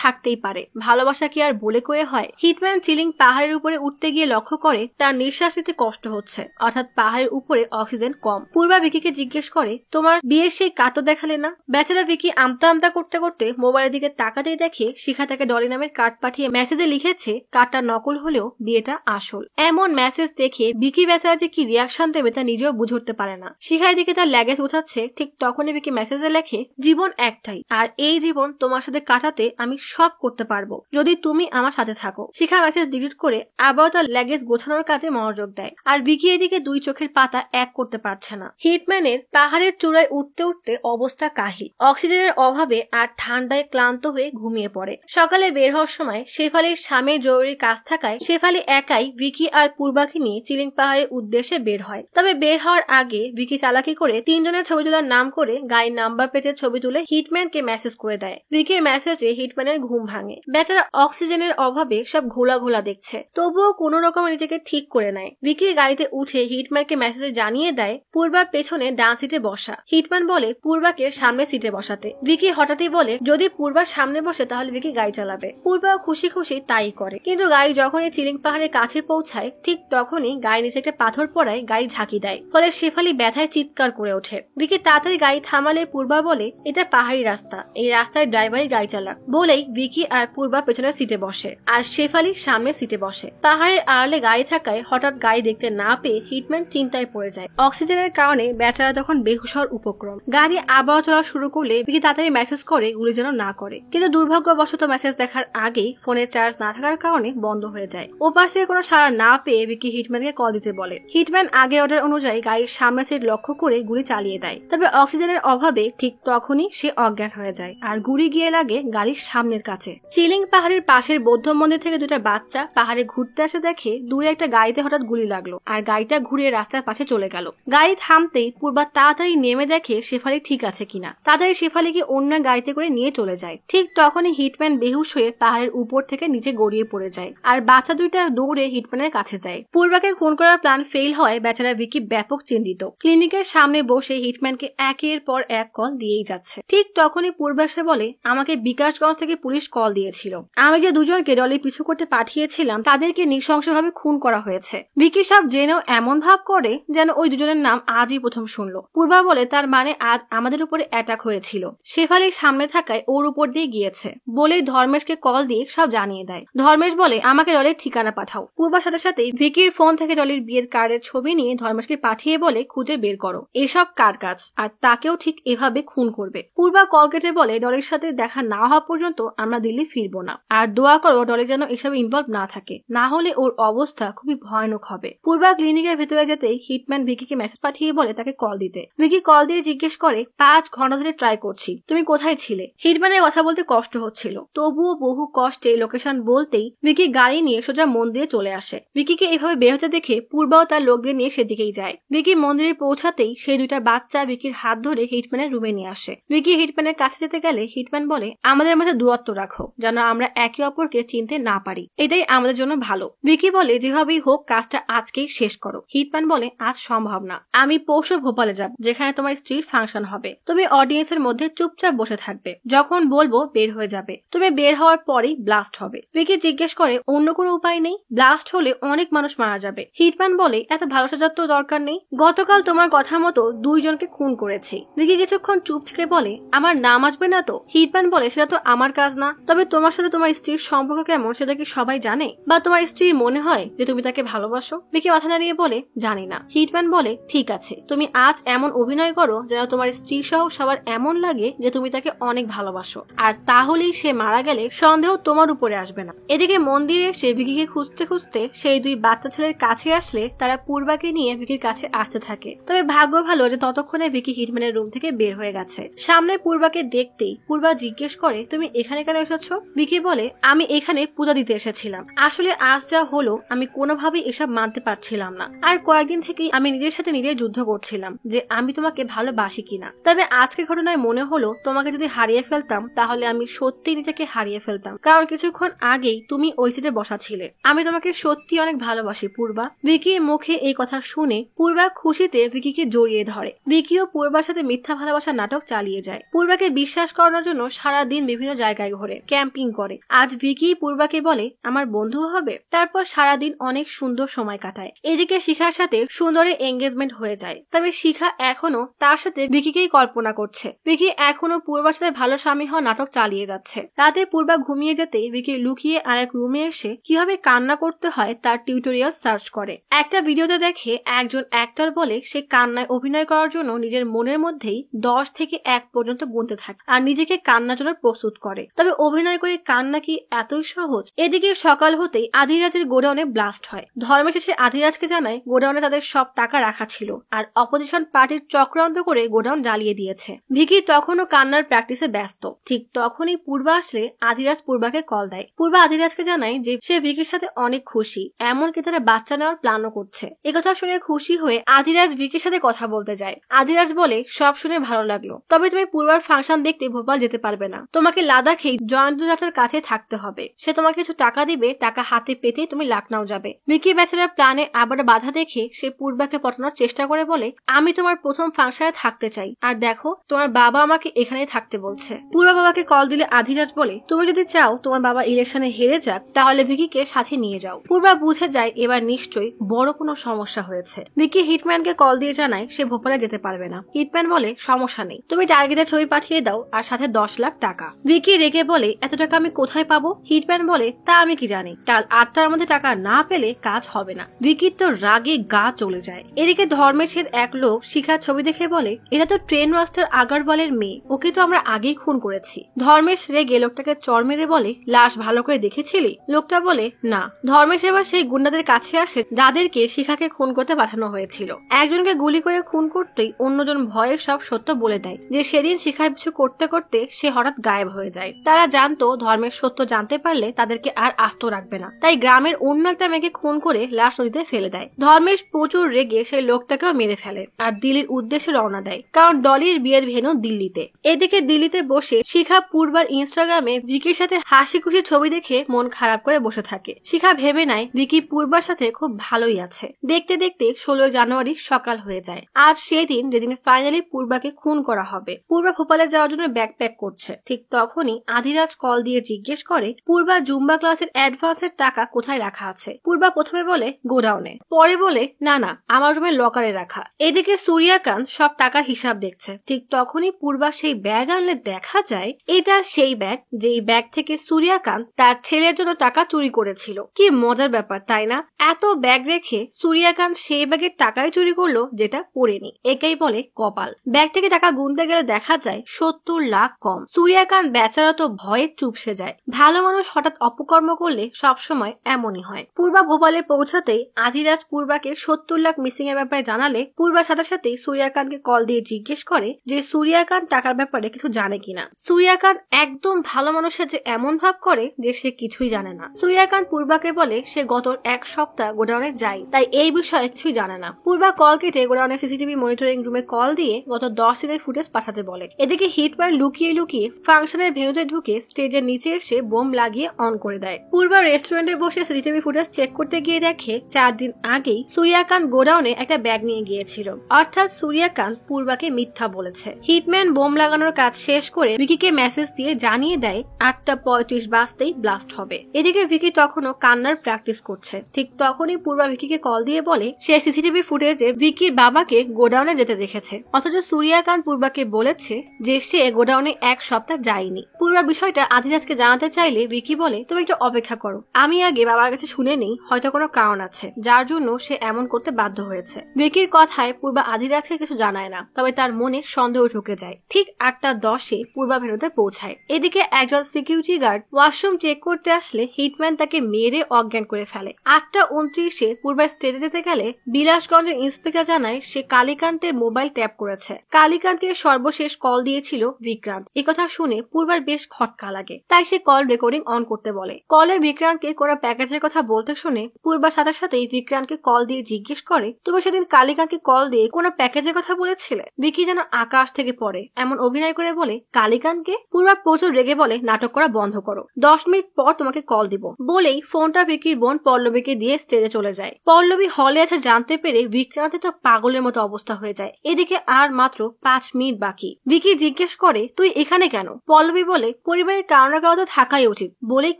থাকতেই পারে, ভালোবাসা কি আর বলে কয়ে হয়। হিটম্যান চিলিং পাহাড়ের উপরে উঠতে গিয়ে লক্ষ্য করে তার নিঃশ্বাস নিতে কষ্ট হচ্ছে, অর্থাৎ পাহাড়ের উপরে অক্সিজেন কম। পূর্বা ভিকিকে জিজ্ঞেস করে তোমার বিয়ের সেই কার্ড দেখালে না? বেচারা ভিকি আমতা আমতা করতে করতে মোবাইলের দিকে তাকাতেই দেখে শিখা তাকে ডলি নামের কার্ড পাঠিয়ে মেসেজে লিখেছে কার্ডটা নকল হলেও বিয়েটা আসল। এমন মেসেজ দেখে ভিকি বেচারা যে কি রিয়াকশন দেবে তা নিজেও বুঝে উঠতে পারে না। শিখার দিকে তার ল্যাগেজ উঠাচ্ছে, ঠিক তখনই ভিকি মেসেজে লেখে জীবন একটাই, আর এই জীবন তোমার সাথে কাটাতে আমি সব করতে পারবো যদি তুমি আমার সাথে থাকো। শিখা মেসেজ ডিলিট করে আবার তার ল্যাগেজ গোছানোর কাজে মনোযোগ দেয়। আর ভিকি এদিকে 2 চোখের পাতা এক করতে পারছে না। হিটম্যানের পাহাড়ের চূড়ায় উঠতে উঠতে অবস্থা কাহিল। অক্সিজেনের অভাবে আর ঠান্ডায় ক্লান্ত হয়ে ঘুমিয়ে পড়ে। সকালে বের হওয়ার সময় শেফালির স্বামীর জরুরি কাজ থাকায় শেফালি একাই ভিকি আর পূর্বাকে নিয়ে চিলিং পাহাড়ের উদ্দেশ্যে বের হয়। তবে বের হওয়ার আগে ভিকি চালাকি করে 3 জনের ছবি তোলার নাম করে গাড়ির নাম্বার প্লেটের ছবি তুলে হিটম্যানকে মেসেজ করে দেয়। ভিকির মেসেজে হিটম্যানের ঘুম ভাঙে। বেচারা অক্সিজেনের অভাবে সব ঘোলা ঘোলা দেখছে, তবুও কোনো রকম নিজেকে ঠিক করে নেয়। ভিকির গাড়িতে উঠে হিটম্যানকে মেসেজে জানিয়ে দেয় পূর্বার পেছনে ডান সিটে বসা। হিটম্যান বলে পূর্বাকে সামনে সিটে বসাতে। ভিকি হঠাৎই বলে যদি পূর্বার সামনে বসে তাহলে ভিকি গাড়ি চালাবে। পূর্বাও খুশি খুশি তাই করে, কিন্তু গাড়ি যখনই চিলিং পাহাড়ের কাছে পৌঁছায় ঠিক তখনই গাড়ি নিচে একটা পাথর পড়ায় গাড়ি ঝাঁকি দেয়। ফলে শেফালি ব্যথায় চিৎকার করে ওঠে। ভিকি তাড়াতাড়ি গাড়ি থামালে পূর্বা বলে এটা পাহাড়ি রাস্তা, এই রাস্তায় ড্রাইভারই গাড়ি চালাক। বলেই ভিকি আর পূর্বা পেছনের সিটে বসে আর শেফালি সামনে সিটে বসে। পাহাড়ের আড়ালে গাড়ি থাকায় হঠাৎ গাড়ি দেখতে না পেয়ে হিটম্যান চিন্তায় পড়ে যায়। অক্সিজেনের কারণে বেচারা তখন বেহুশ হওয়ার উপক্রম। গাড়ি আবার চলা শুরু করলে ভিকি তাড়াতাড়ি মেসেজ করে গুলি যেন না করে, কিন্তু দুর্ভাগ্যবশত মেসেজ দেখার আগেই ফোনে চার্জ না থাকার কারণে বন্ধ হয়ে যায়। ওপাশ থেকে কোনো সাড়া না পেয়ে ভিকি হিটম্যানকে কল দিতে বলে। হিটম্যান আগের অর্ডার অনুযায়ী গাড়ির সামনের সিট লক্ষ্য করে গুলি চালিয়ে দেয়। তবে অক্সিজেনের অভাবে ঠিক তখনই সে অজ্ঞান হয়ে যায় আর গুলি গিয়ে লাগে গাড়ির সামনের কাছে। চিলিং পাহাড়ের পাশের বৌদ্ধ মন্দির থেকে 2টা বাচ্চা পাহাড়ে ঘুরতে আসে দেখে দূরে একটা গাড়িতে হঠাৎ গুলি লাগলো আর গাড়িটা ঘুরিয়ে রাস্তার পাশে চলে গেল। গাড়ি থামতেই পূর্বা তাড়াতাড়ি নেমে দেখে শেফালি ঠিক আছে কিনা। তাড়াতাড়ি শেফালিকে অন্য গাড়িতে করে নিয়ে চলে যায়। ঠিক তখনই হিটম্যান বেহুশ হয়ে পাহাড়ের উপর থেকে নিচে গড়িয়ে পড়ে যায় আর বাচ্চা 2টা দৌড়ে হিটম্যানের কাছে যায়। পূর্বাকে খুন করার প্ল্যান ফেল হয় বেচারা ভিকি ব্যাপক চিন্তিত। ক্লিনিকের সামনে বসে হিটম্যানকে একের পর এক কল দিয়েই যাচ্ছে। ঠিক তখনই পূর্বা এসে বলে, আমাকে বিকাশগঞ্জ থেকে পুলিশ কল দিয়েছিল। আমি যে দুজনকে ডলির পিছু করতে পাঠিয়েছিলাম তাদেরকে নৃশংসভাবে খুন করা হয়েছে। ভিকি সব জেনেও এমন ভাব করে যেন ওই দুজনের নাম আজই প্রথম শুনলো। পূর্বা বলে, তার মানে আজ আমাদের উপরে অ্যাটাক হয়েছিল। শেফালির সামনে থাকায় ওর উপর দিয়ে গিয়েছে বলেই ধর্মেশকে কল দিয়ে সব জানিয়ে দেয়। ধর্মেশ বলে, আমাকে ডলির ঠিকানা পাঠাও। পূর্বার সাথে সাথেই ভিকির ফোন থেকে ডলির বিয়ের কার্ডের ছবি নিয়ে ধর্মেশকে পাঠিয়ে বলে, খুঁজে বের করো এসব কার কাজ, আর তাকেও ঠিক এভাবে খুন করবে। পূর্বা কল কেটে বলে, ডলির সাথে দেখা না হওয়া পর্যন্ত আমরা দিল্লি ফিরবো না, আর দোয়া করো ডলি যেন এসব ইনভলভ না থাকে, না হলে ওর অবস্থা খুবই ভয়ানক হবে। পূর্বা ক্লিনিকের ভেতরে যেতেই হিটম্যান ভিকিকে মেসেজ পাঠিয়ে বলে তাকে কল দিতে। ভিকি কল দিয়ে জিজ্ঞেস করে, 5 ঘন্টা ধরে ট্রাই করছি, তুমি কোথায় ছিলে? হিটম্যানের কথা বলতে কষ্ট হচ্ছিল, তবুও বহু কষ্টে লোকেশন বলতেই ভিকি গাড়ি নিয়ে সোজা মন্দিরে চলে আসে। ভিকিকে এইভাবে বের হতে দেখে পূর্বাও তার লোকদের নিয়ে সেদিকেই যায়। ভিকি মন্দিরে পৌঁছাতেই সেই দুইটা বাচ্চা ভিকির হাত ধরে হিটম্যানের রুমে নিয়ে আসে। ভিকি হিটম্যানের কাছে যেতে গেলে হিটম্যান বলে, আমাদের মধ্যে দূরত্ব রাখো, যেন আমরা একে অপরকে চিনতে না পারি, এটাই আমাদের জন্য ভালো। ভিকি বলে, যেভাবেই হোক কাজটা আজকেই শেষ করো। হিটম্যান বলে, আজ সম্ভব না, আমি পরশু ভোপালে যাব, যেখানে তোমার স্ত্রীর ফাংশন হবে। তুমি অডিয়েন্সের মধ্যে চুপচাপ বসে থাকবে, যখন বলবো বের হয়ে যাবে। তুমি বের হওয়ার পরেই ব্লাস্ট হবে। ভিকি জিজ্ঞেস করে, অন্য কোনো উপায় নেই? ব্লাস্ট হলে অনেক মানুষ মারা যাবে। হিটম্যান বলে, এত ভালো সাজার তো দরকার নেই, গতকাল তোমার কথা মতো 2 জনকে খুন করেছি। ভিকি কিছুক্ষণ চুপ থেকে বলে, আমার নাম আসবে না তো? হিটম্যান বলে, সেটা তো আমার কাজ না, তবে তোমার সাথে তোমার স্ত্রীর সম্পর্ক কেমন সেটা কি সবাই জানে, বা তোমার স্ত্রীর মনে হয় যে তুমি তাকে ভালোবাসো? ভিকি মাথা নাড়িয়ে বলে, জানি না। হিটম্যান বলে, ঠিক আছে, তুমি আজ এমন অভিনয় করো যেন তোমার স্ত্রী সহ সবার এমন লাগে যে তুমি তাকে অনেক ভালোবাসো, আর তাহলেই সে মারা গেলে সন্দেহ তোমার উপরে আসবে না। এদিকে মন্দিরে সে ভিকিকে খুঁজতে খুঁজতে সেই 2 বাচ্চা ছেলের কাছে আসলে তারা পূর্বাকে নিয়ে ভিকির কাছে আসতে থাকে। তবে ভাগ্য ভালো যে ততক্ষণে ভিকি হিটম্যানের রুম থেকে বের হয়ে গেছে। সামনে পূর্বাকে দেখতেই পূর্বা জিজ্ঞেস করে, তুমি এখানে কেন এসেছো? ভিকি বলে, আমি এখানে পূজা দিতে এসেছিলাম। আসলে আজ যা হলো আমি কোনোভাবেই এসব মানতে পারছিলাম না, আর কয়েকদিন থেকেই আমি নিজের সাথে নিজে যুদ্ধ করছিলাম যে আমি তোমাকে ভালোবাসি কিনা। তবে আজকের ঘটনায় মনে হলো তোমাকে যদি হারিয়ে ফেলতাম তাহলে আমি সত্যি নিজেকে হারিয়ে ফেলতাম, কারণ কিছুক্ষণ আগেই তুমি ওই সিটে বসা ছিলে। আমি তোমাকে সত্যি অনেক ভালোবাসি পূর্বা। ভিকির মুখে এই কথা শুনে পূর্বা খুশিতে ভিকিকে জড়িয়ে ধরে। ভিকিও পূর্বার সাথে মিথ্যা ভালোবাসার নাটক চালিয়ে যায়। পূর্বাকে বিশ্বাস করানোর জন্য সারাদিন বিভিন্ন জায়গায় ঘোরে, ক্যাম্পিং করে। আজ ভিকি পূর্বাকে বলে, আমার বন্ধু হবে। তারপর সারাদিন অনেক সুন্দর সময় কাটায়। এদিকে শিখার সাথে সুন্দরের এঙ্গেজমেন্ট হয়ে যায়। তবে শিখা এখনো তার সাথে ভিকিকেই কল্পনা করছে। ভিকি এখনো পূর্বার সাথে ভালো স্বামী হওয়া নাটক চালিয়ে যাচ্ছে। রাতে পূর্বা ঘুমিয়ে যেতেই ভিকি লুকিয়ে আরেক রুমে এসে কিভাবে কান্না করতে হয় তার টিউটোরিয়াল সার্চ করে। একটা ভিডিওতে দেখে একজন অ্যাক্টর বলে সে কান্নায় অভিনয় করার জন্য নিজের মনের মধ্যেই 10 থেকে 1 পর্যন্ত গুনতে থাকে আর নিজেকে কান্নার জন্য প্রস্তুত করে। তবে অভিনয় করে কান্না কি এতই সহজ? এদিকে সকাল হতেই আধিরাজের গোডাউনে ব্লাস্ট হয়। ধর্মেশ এসে আধিরাজকে জানায় গোডাউনে তাদের সব টাকা রাখা ছিল আর অপোজিশন পার্টির চক্রান্ত করে গোডাউন জ্বালিয়ে দিয়েছে। ভিকি তখনও কান্নার প্র্যাকটিসে ব্যস্ত। ঠিক তখনই পূর্বা আসলে আধিরাজ পূর্বাকে কল দেয়। পূর্বা আধিরাজকে জানায় যে সে ভিকির সাথে অনেক খুশি, এমনকি তারা বাচ্চা নেওয়ার প্ল্যানও করছে। একথা শুনে খুশি হয়ে আধিরাজ ভিকির সাথে কথা বলতে যায়। আধিরাজ বলে, সব শুনে ভালো লাগলো, তবে তুমি পূর্বার ফাংশন দেখতে ভোপাল যেতে পারবে না। তোমাকে লাদাখেই জয়ন্ত চাচার কাছে থাকতে হবে। সে তোমাকে কিছু টাকা দিবে, টাকা হাতে পেতে তুমি লখনউ যাবে। ভিকি বেচারার প্ল্যানে আবার বাধা দেখে সে পূর্বাকে পটানোর চেষ্টা করে বলে, আমি তোমার প্রথম ফাংশনে থাকতে চাই, আর দেখো তোমার বাবা আমাকে এখানেই থাকতে বলছে। পূর্বা বাবাকে কল দিলে আধিরাজ বলে, তুমি যদি চাও তোমার বাবা ইলেকশনে হেরে যাক তাহলে ভিকিকে সাথে নিয়ে যাও। পূর্বা বুঝে যায় এবার নিশ্চয়ই বড় কোনো সমস্যা হয়েছে। ভিকি হিটম্যানকে কল দিয়ে জানায় সে ভোপালে যেতে পারবে না। হিটম্যান বলে, সমস্যা নেই, তুমি টার্গেটের ছবি পাঠিয়ে দাও আর সাথে 10 লাখ টাকা। ভিকি রেগে বলে, এত টাকা আমি কোথায় পাবো? হিটম্যান বলে, তা আমি কি জানি, কাল 8টার মধ্যে টাকা না পেলে কাজ হবে না। ভিকির তো রাগে গা চলে যায়। এদিকে ধর্মেশের এক লোক শিখার ছবি দেখে বলে, এটা তো ট্রেন মাস্টার আগারওয়ালের মেয়ে, ওকে তো আমরা আগেই খুন করেছি। ধর্মেশ রেগে লোকটাকে চড় মেরে বলে, লাশ ভালো করে দেখেছিলি? লোকটা বলে, না। ধর্মেশ এবার সেই গুন্ডাদের কাছে আসে যাদেরকে শিখাকে খুন করতে পাঠানো হয়েছিল। একজনকে গুলি করে খুন করতেই অন্যজন ভয়ে সব সত্য বলে দেয় যে সেদিন শিখার পিছু করতে করতে সে হঠাৎ গায়েব হয়ে যায়। তারা জানতো ধর্মের সত্য জানতে পারলে তাদেরকে আর আস্ত রাখবে না, তাই গ্রামের অন্য একটা মেয়েকে খুন করে লাশ নদীতে ফেলে দেয়। ধর্মেশ প্রচুর রেগে সেই লোকটাকেও মেরে ফেলে আর দিল্লির উদ্দেশ্যে রওনা দেয়, কারণ ডলির বিয়ের ভেন্যু দিল্লিতে। এদিকে দিল্লিতে বসে শিখা পূর্বার ইনস্টাগ্রামে ভিকির সাথে হাসি খুশি ছবি দেখে মন খারাপ করে বসে থাকে। শিখা ভেবে নেয় ভিকি পূর্বার সাথে খুব ভালোই আছে। দেখতে দেখতে 16 জানুয়ারি জানুয়ারি সকাল হয়ে যায়। আজ সেই দিন যেদিন ফাইনালি পূর্বাকে খুন করা হবে। পূর্বা ভোপালে যাওয়ার জন্য ব্যাগ প্যাক করছে। ঠিক তখনই আধিরাজ কল দিয়ে জিজ্ঞেস করে পূর্বা জুম্বা ক্লাসের অ্যাডভান্সের টাকা কোথায় রাখা আছে। পূর্বা প্রথমে বলে গোডাউনে, পরে বলে না আমার রুমের লকারে রাখা। এদিকে সূর্যকান্ত সব টাকার হিসাব দেখছে। ঠিক তখনই পূর্বা সেই ব্যাগ আনলে দেখা যায় এটা সেই ব্যাগ যেই ব্যাগ থেকে সূর্যকান্ত তার ছেলের জন্য টাকা চুরি করেছিল। কি মজার ব্যাপার তাই না? এত ব্যাগ রেখে সূর্যকান্ত সেই ব্যাগের টাকাই চুরি করলো যেটা পড়েনি। একেই বলে কপাল। ব্যাগ থেকে টাকা গুনতে গেলে দেখা যায় 70 লাখ কম। সূর্যকান্ত বেচারা তো ভয়ে চুপসে যায়। ভালো মানুষ হঠাৎ অপকর্ম করলে সবসময় এমনই হয়। পূর্বা ভোপালে পৌঁছাতেই আধিরাজ পূর্বাকে 70 লাখ মিসিং এর ব্যাপারে জানালে পূর্বার সাথে সাথেই সূর্যকান্তকে কল দিয়ে জিজ্ঞেস করে যে সূর্যকান্ত টাকার ব্যাপারে কিছু জানে কিনা। সূর্যকান্ত একদম ভালো মানুষের যে এমন ভাব করে যে সে কিছুই জানে না। সূর্যকান্ত পূর্বাকে বলে সে গত এক সপ্তাহ গোডাউনে যায়, তাই এই বিষয়ে কিছুই জানে না। পূর্বা কল কেটে গোডাউনের সিসিটিভি মনিটরিং রুমে কল দিয়ে গত 10 দিনের ফুটেজ পাঠাতে বলে। এদিকে হিটম্যান লুকিয়ে লুকিয়ে ফাংশনের ভেন্যুতে ঢুকে স্টেজের নিচে এসে বোম লাগিয়ে অন করে দেয়। পূর্বা রেস্টুরেন্টে বসে সিসিটিভি ফুটেজ চেক করতে গিয়ে দেখে 4 দিন আগেই সূর্যকান্ত গোডাউনে একটা ব্যাগ নিয়ে গিয়েছিল। অর্থাৎ সূর্যকান্ত পূর্বাকে মিথ্যা বলেছে। হিটম্যান বোম লাগানোর কাজ শেষ করে ভিকিকে মেসেজ দিয়ে জানিয়ে দেয় 8:35 বাজতেই ব্লাস্ট হবে। এদিকে ভিকি তখনও কান্নার প্র্যাকটিস করছে। ঠিক তখনই পূর্বা ভিকিকে কল দিয়ে বলে সে সিসিটিভি ফুটেজে ভিকির বাবাকে গোডাউনে যেতে দেখেছে। অথচ সূর্যকান্ত পূর্বাকে বলেছে যে সে গোডাউনে এক সপ্তাহ যায়নি। পূর্বা বিষয়টা আধিরাজকে জানাতে চাইলে ভিকি বলে তুমি একটু অপেক্ষা করো, আমি আগে বাবার কাছে শুনে নেই, হয়তো কোনো কারণ আছে যার জন্য সে এমন করতে বাধ্য হয়েছে। ভিকির কথায় পূর্বা আধিরাজকে কিছু জানায় না, তবে তার মনে সন্দেহ ঢুকে যায়। ঠিক 8:10 পূর্বা ভেন্যুতে পৌঁছায়। এদিকে একজন সিকিউরিটি গার্ড ওয়াশরুম চেক করতে আসলে হিটম্যান তাকে মেরে অজ্ঞান করে ফেলে। 8:29 পূর্বা স্টেজে যেতে গেলে বিলাসগঞ্জের ইন্সপেক্টর জানায় সে কালীকান্তের মোবাইল ট্যাপ করেছে। কালীকান্তকে সর্বশেষ কল দিয়েছিল বিক্রান্ত। একথা শুনে পূর্বার বেশ খটকা লাগে, তাই সে কল রেকর্ডিং অন করতে বলে। কলে বিক্রান্তকে কোনো প্যাকেজের কথা বলতে শুনে পূর্বার সাথে সাথেই বিক্রান্তকে কল দিয়ে জিজ্ঞেস করে তুমি সেদিন কালীকান্তকে কল দিয়ে কোনো প্যাকেজের কথা বলেছিলে? বিকি যেন আকাশ থেকে পড়ে এমন অভিনয় করে বলে কালীকান্তকে? পূর্বা প্রচুর রেগে বলে নাটক করা বন্ধ করো, 10 মিনিট পর তোমাকে কল দিব। বলেই ফোনটা বিকির বোন পল্লবীকে দিয়ে স্টেজে চলে যায়। পল্লবী হলে আছে জানতে পেরে বিক্রান্তের তো পাগলের মতো অবস্থা হয়ে যায়। এদিকে আর মাত্র 5 মিনিট বাকি। বিকি জিজ্ঞেস করে তুই এখানে কেন? পল্লবী বলে পরিবারের কারো না কারো তো থাকাই উচিত, বলেই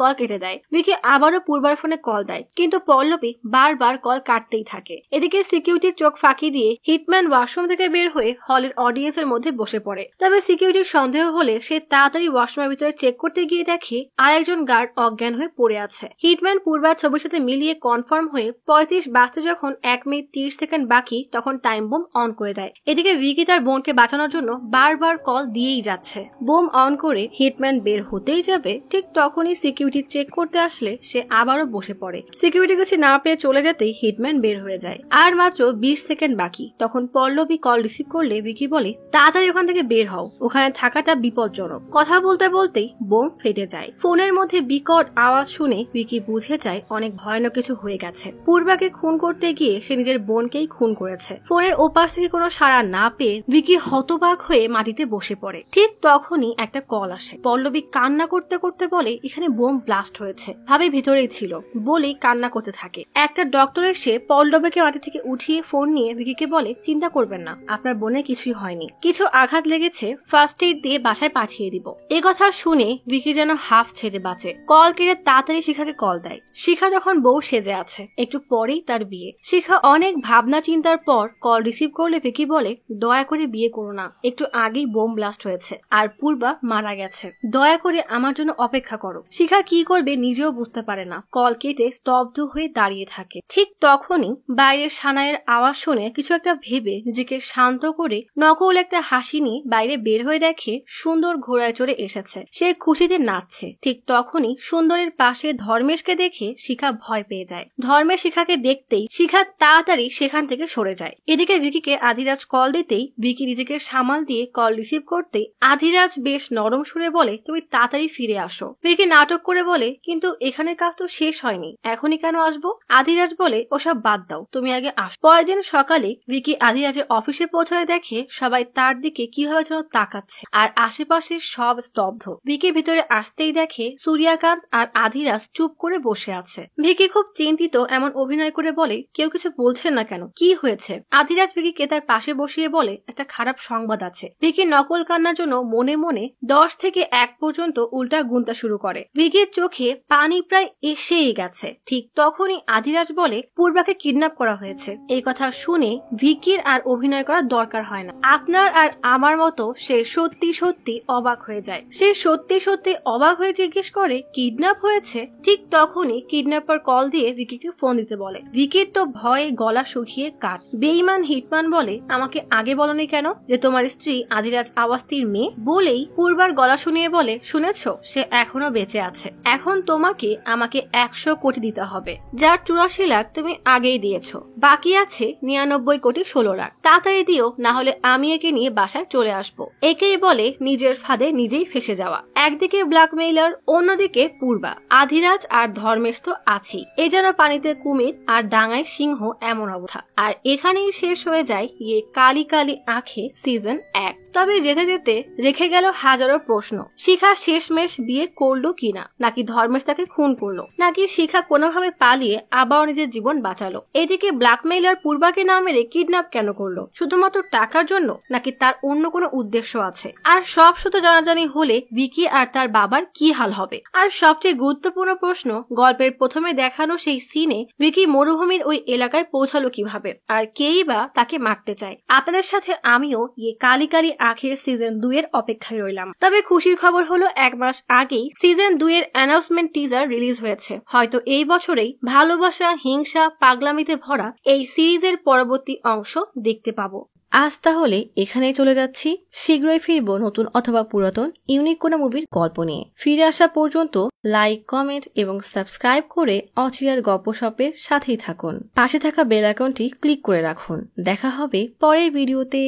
কল কেটে দেয়। বিকি আবারও পূর্বার ফোনে কল দেয়, কিন্তু পল্লবী বারবার কল কাটতেই থাকে। এদিকে সিকিউরিটির চোখ ফাঁকি দিয়ে হিটম্যান ওয়াশরুম থেকে বের হয়ে হলের অডিয়েন্সের মধ্যে বসে পড়ে। তবে সিকিউরিটির সন্দেহ হলে সে তাড়াতাড়ি ওয়াশরুমের ভিতরে চেক করতে গিয়ে দেখে আরেকজন গার্ড অজ্ঞান হয়ে পড়ে আছে। হিটম্যান পূর্বার ছবির সাথে মিলিয়ে কনফার্ম হয়ে 35 বাজতে যখন 1 মিনিট 30 সেকেন্ড বাকি তখন টাইম বোম অন করে দেয়। এদিকে ভিকি তার বোনকে বাঁচানোর জন্য বারবার কল দিয়েই যাচ্ছে। বোম অন করে হিটম্যান বের হতেই যাবে, ঠিক তখনই সিকিউরিটি চেক করতে আসলে সে আবারও বসে পড়ে। সিকিউরিটি কিছু না পেয়ে চলে যেতেই হিটম্যান বের হয়ে যায়। আর মাত্র 20 সেকেন্ড বাকি। তখন পল্লবী কল রিসিভ করলে ভিকি বলে তাড়াতাড়ি ওখান থেকে বের হও, ওখানে থাকাটা বিপজ্জনক। কথা বলতে বলতেই বোম ফেটে যায়। ফোনের মধ্যে বিকট আওয়াজ শুনে ভিকি বুঝে যায় অনেক ভয়ানক কিছু হয়ে গেছে। পূর্বাকে খুন করতে গিয়ে সে নিজের বোনকেই খুন করেছে। ফোনের ওপাশ থেকে কোনো সাড়া না পেয়ে ভিকি হতবাক হয়ে মাটিতে বসে পড়ে। ঠিক তখনই একটা কল আসে। পল্লবী কান্না করতে করতে বলে এখানে বোম ব্লাস্ট হয়েছে, ভাবে ভিতরেই ছিল, বলেই কান্না করতে থাকে। একটা ডক্টর এসে পল্লবীকে মাটি থেকে উঠিয়ে ফোন নিয়ে ভিকিকে বলে চিন্তা করবেন না, আপনার বোনের কিছুই হয়নি, কিছু আঘাত লেগেছে, ফার্স্ট এইড দিয়ে বাসায় পাঠিয়ে দিব। এ কথা শুনে ভিকি যেন হাফ ছেড়ে বাঁচে। কল কেটে তাড়াতাড়ি শিখাকে কল দেয়। শিখা যখন বউ সেজে আছে, একটু পরেই তার বিয়ে। শিখা অনেক ভাবনা চিন্তার পর কল রিসিভ করলে ভিকি বলে দয়া করে বিয়ে করো না, একটু আগেই বোম ব্লাস্ট হয়েছে আর পূর্বা মারা গেছে, দয়া করে আমার জন্য অপেক্ষা করো। শিখা কি করবে নিজেও বুঝতে পারে না, কল কেটে স্তব্ধ হয়ে দাঁড়িয়ে থাকে। ঠিক তখনই বাইরের সানাইয়ের আওয়াজ শুনে কিছু একটা ভেবে নিজেকে শান্ত করে নকল একটা হাসি নিয়ে বাইরে বের হয়ে দেখে সুন্দর ঘোড়ায় চড়ে এসেছে। সে খুশিতে নাচছে। ঠিক তখনই সুন্দরের পাশে ধর্মেশকে দেখে শিখা ভয় পেয়ে যায়। ধর্মেশ শিখাকে দেখতেই শিখা তাড়াতাড়ি সেখান থেকে সরে যায়। এদিকে ভিকিকে আধিরাজ কল দিতেই ভিকি নিজেকে সামাল দিয়ে কল রিসিভ করতে আধিরাজ বেশ নরম সুরে বলে তুমি তাড়াতাড়ি ফিরে আসো। ভিকি নাটক করে বলে কিন্তু এখানের কাজ তো শেষ হয়নি, এখনই কেন আসবো? আধিরাজ বলে ওসব বাদ দাও, তুমি আগে আসো। পরের দিন সকালে ভিকি আধিরাজের অফিসে পৌঁছালে দেখে সবাই তার দিকে কিভাবে যেন তাকাচ্ছে আর আশেপাশে সব স্তব্ধ। ভিকি ভিতরে আসতেই দেখে সূর্যকান্ত আর আধিরাজ চুপ করে বসে আছে। ভিকি খুব চিন্তিত এমন অভিনয় করে বলে কেউ কিছু বলছেন না কেন, কি হয়েছে? আধিরাজ ভিকিকে তার পাশে বসিয়ে বলে, একটা খারাপ সংবাদ আছে। ভিকি নকল কান্নার জন্য মনে মনে 10 থেকে 1 পর্যন্ত উল্টা গুনতে শুরু করে। ভিকির চোখে পানি প্রায় এসেই গেছে। ঠিক তখনই আধিরাজ বলে, পূর্বাকে কিডন্যাপ করা হয়েছে। এই কথা শুনে ভিকির আর অভিনয় করার দরকার হয় না। আপনার আর আমার মতো সে সত্যি সত্যি অবাক হয়ে যায়। সে সত্যি সত্যি অবাক হয়ে জিজ্ঞেস করে, কিডন্যাপ হয়েছে? ঠিক তখনই কিডন্যাপার কল দিয়ে ভিকিকে ফোন দিতে বলে। ভিকির তো ভয়ে গলা শুকিয়ে কাট। বেঈমান হিটম্যান বলে, আমাকে আগে বলনি কেন যে তোমার স্ত্রী আধিরাজ আওয়াস্তির মেয়ে? বলেই পূর্বার গলা শুনিয়ে বলে, শুনেছো, সে এখনো বেঁচে আছে। এখন তোমাকে আমাকে 100 কোটি দিতে হবে, যার 84 লাখ তুমি আগেই দিয়েছো। বাকি আছে 99 কোটি 16 লাখ। তাড়াতাড়ি দিও, না হলে আমি একে নিয়ে বাসায় চলে আসবো। একেই বলে নিজের ফাঁদে নিজেই ফেসে যাওয়া। একদিকে ব্ল্যাকমেইলার, অন্যদিকে পূর্বা। আধিরাজ আর ধর্মেশ তো আছেই। এ যেন পানিতে কুমির আর ডাঙায় সিংহ এমন অবস্থা। আর এখানেই শেষ হয়ে যায় ইয়ে কালি কালি আঁখে সিজন 1। তবে যেতে যেতে রেখে গেল হাজারো প্রশ্ন। শিখা শেষমেশ বিয়ে করলো কিনা, নাকি ধর্মেশ তাকে খুন করলো, নাকি শিখা কোনোভাবে পালিয়ে আবার নিজের জীবন বাঁচালো। এদিকে ব্ল্যাকমেইলার পূর্বাকে না মেরে কিডন্যাপ কেন করলো? শুধুমাত্র টাকার জন্য, নাকি তার অন্য কোনো উদ্দেশ্য আছে? আর সব সত্য জানাজানি হলে ভিকি আর তার বাবার কি হাল হবে? আর সবচেয়ে গুরুত্বপূর্ণ প্রশ্ন, গল্পের প্রথমে দেখানো সেই সিনে ভিকি মরুভূমির ওই এলাকায় পৌঁছালো কিভাবে, আর কেই বা তাকে মারতে চায়? আপনাদের সাথে আমিও ইয়ে কালি কালি আখের সিজন 2 এর অপেক্ষায় রইলাম। তবে খুশির খবর হলো 1 মাস আগেই সিজন 2 এর অ্যানাউন্সমেন্ট টিজার রিলিজ হয়েছে। হয়তো এই বছরেই ভালোবাসা, হিংসা, পাগলামিতে ভরা এই সিরিজের পরবর্তী অংশ দেখতে পাবো। আজ তাহলে এখানেই চলে যাচ্ছি। শীঘ্রই ফিরবো নতুন অথবা পুরাতন ইউনিক কোনো মুভির গল্প নিয়ে। ফিরে আসা পর্যন্ত লাইক, কমেন্ট এবং সাবস্ক্রাইব করে অচিরার গল্পসপের সাথেই থাকুন। পাশে থাকা বেল আইকনটি ক্লিক করে রাখুন। দেখা হবে পরের ভিডিওতে।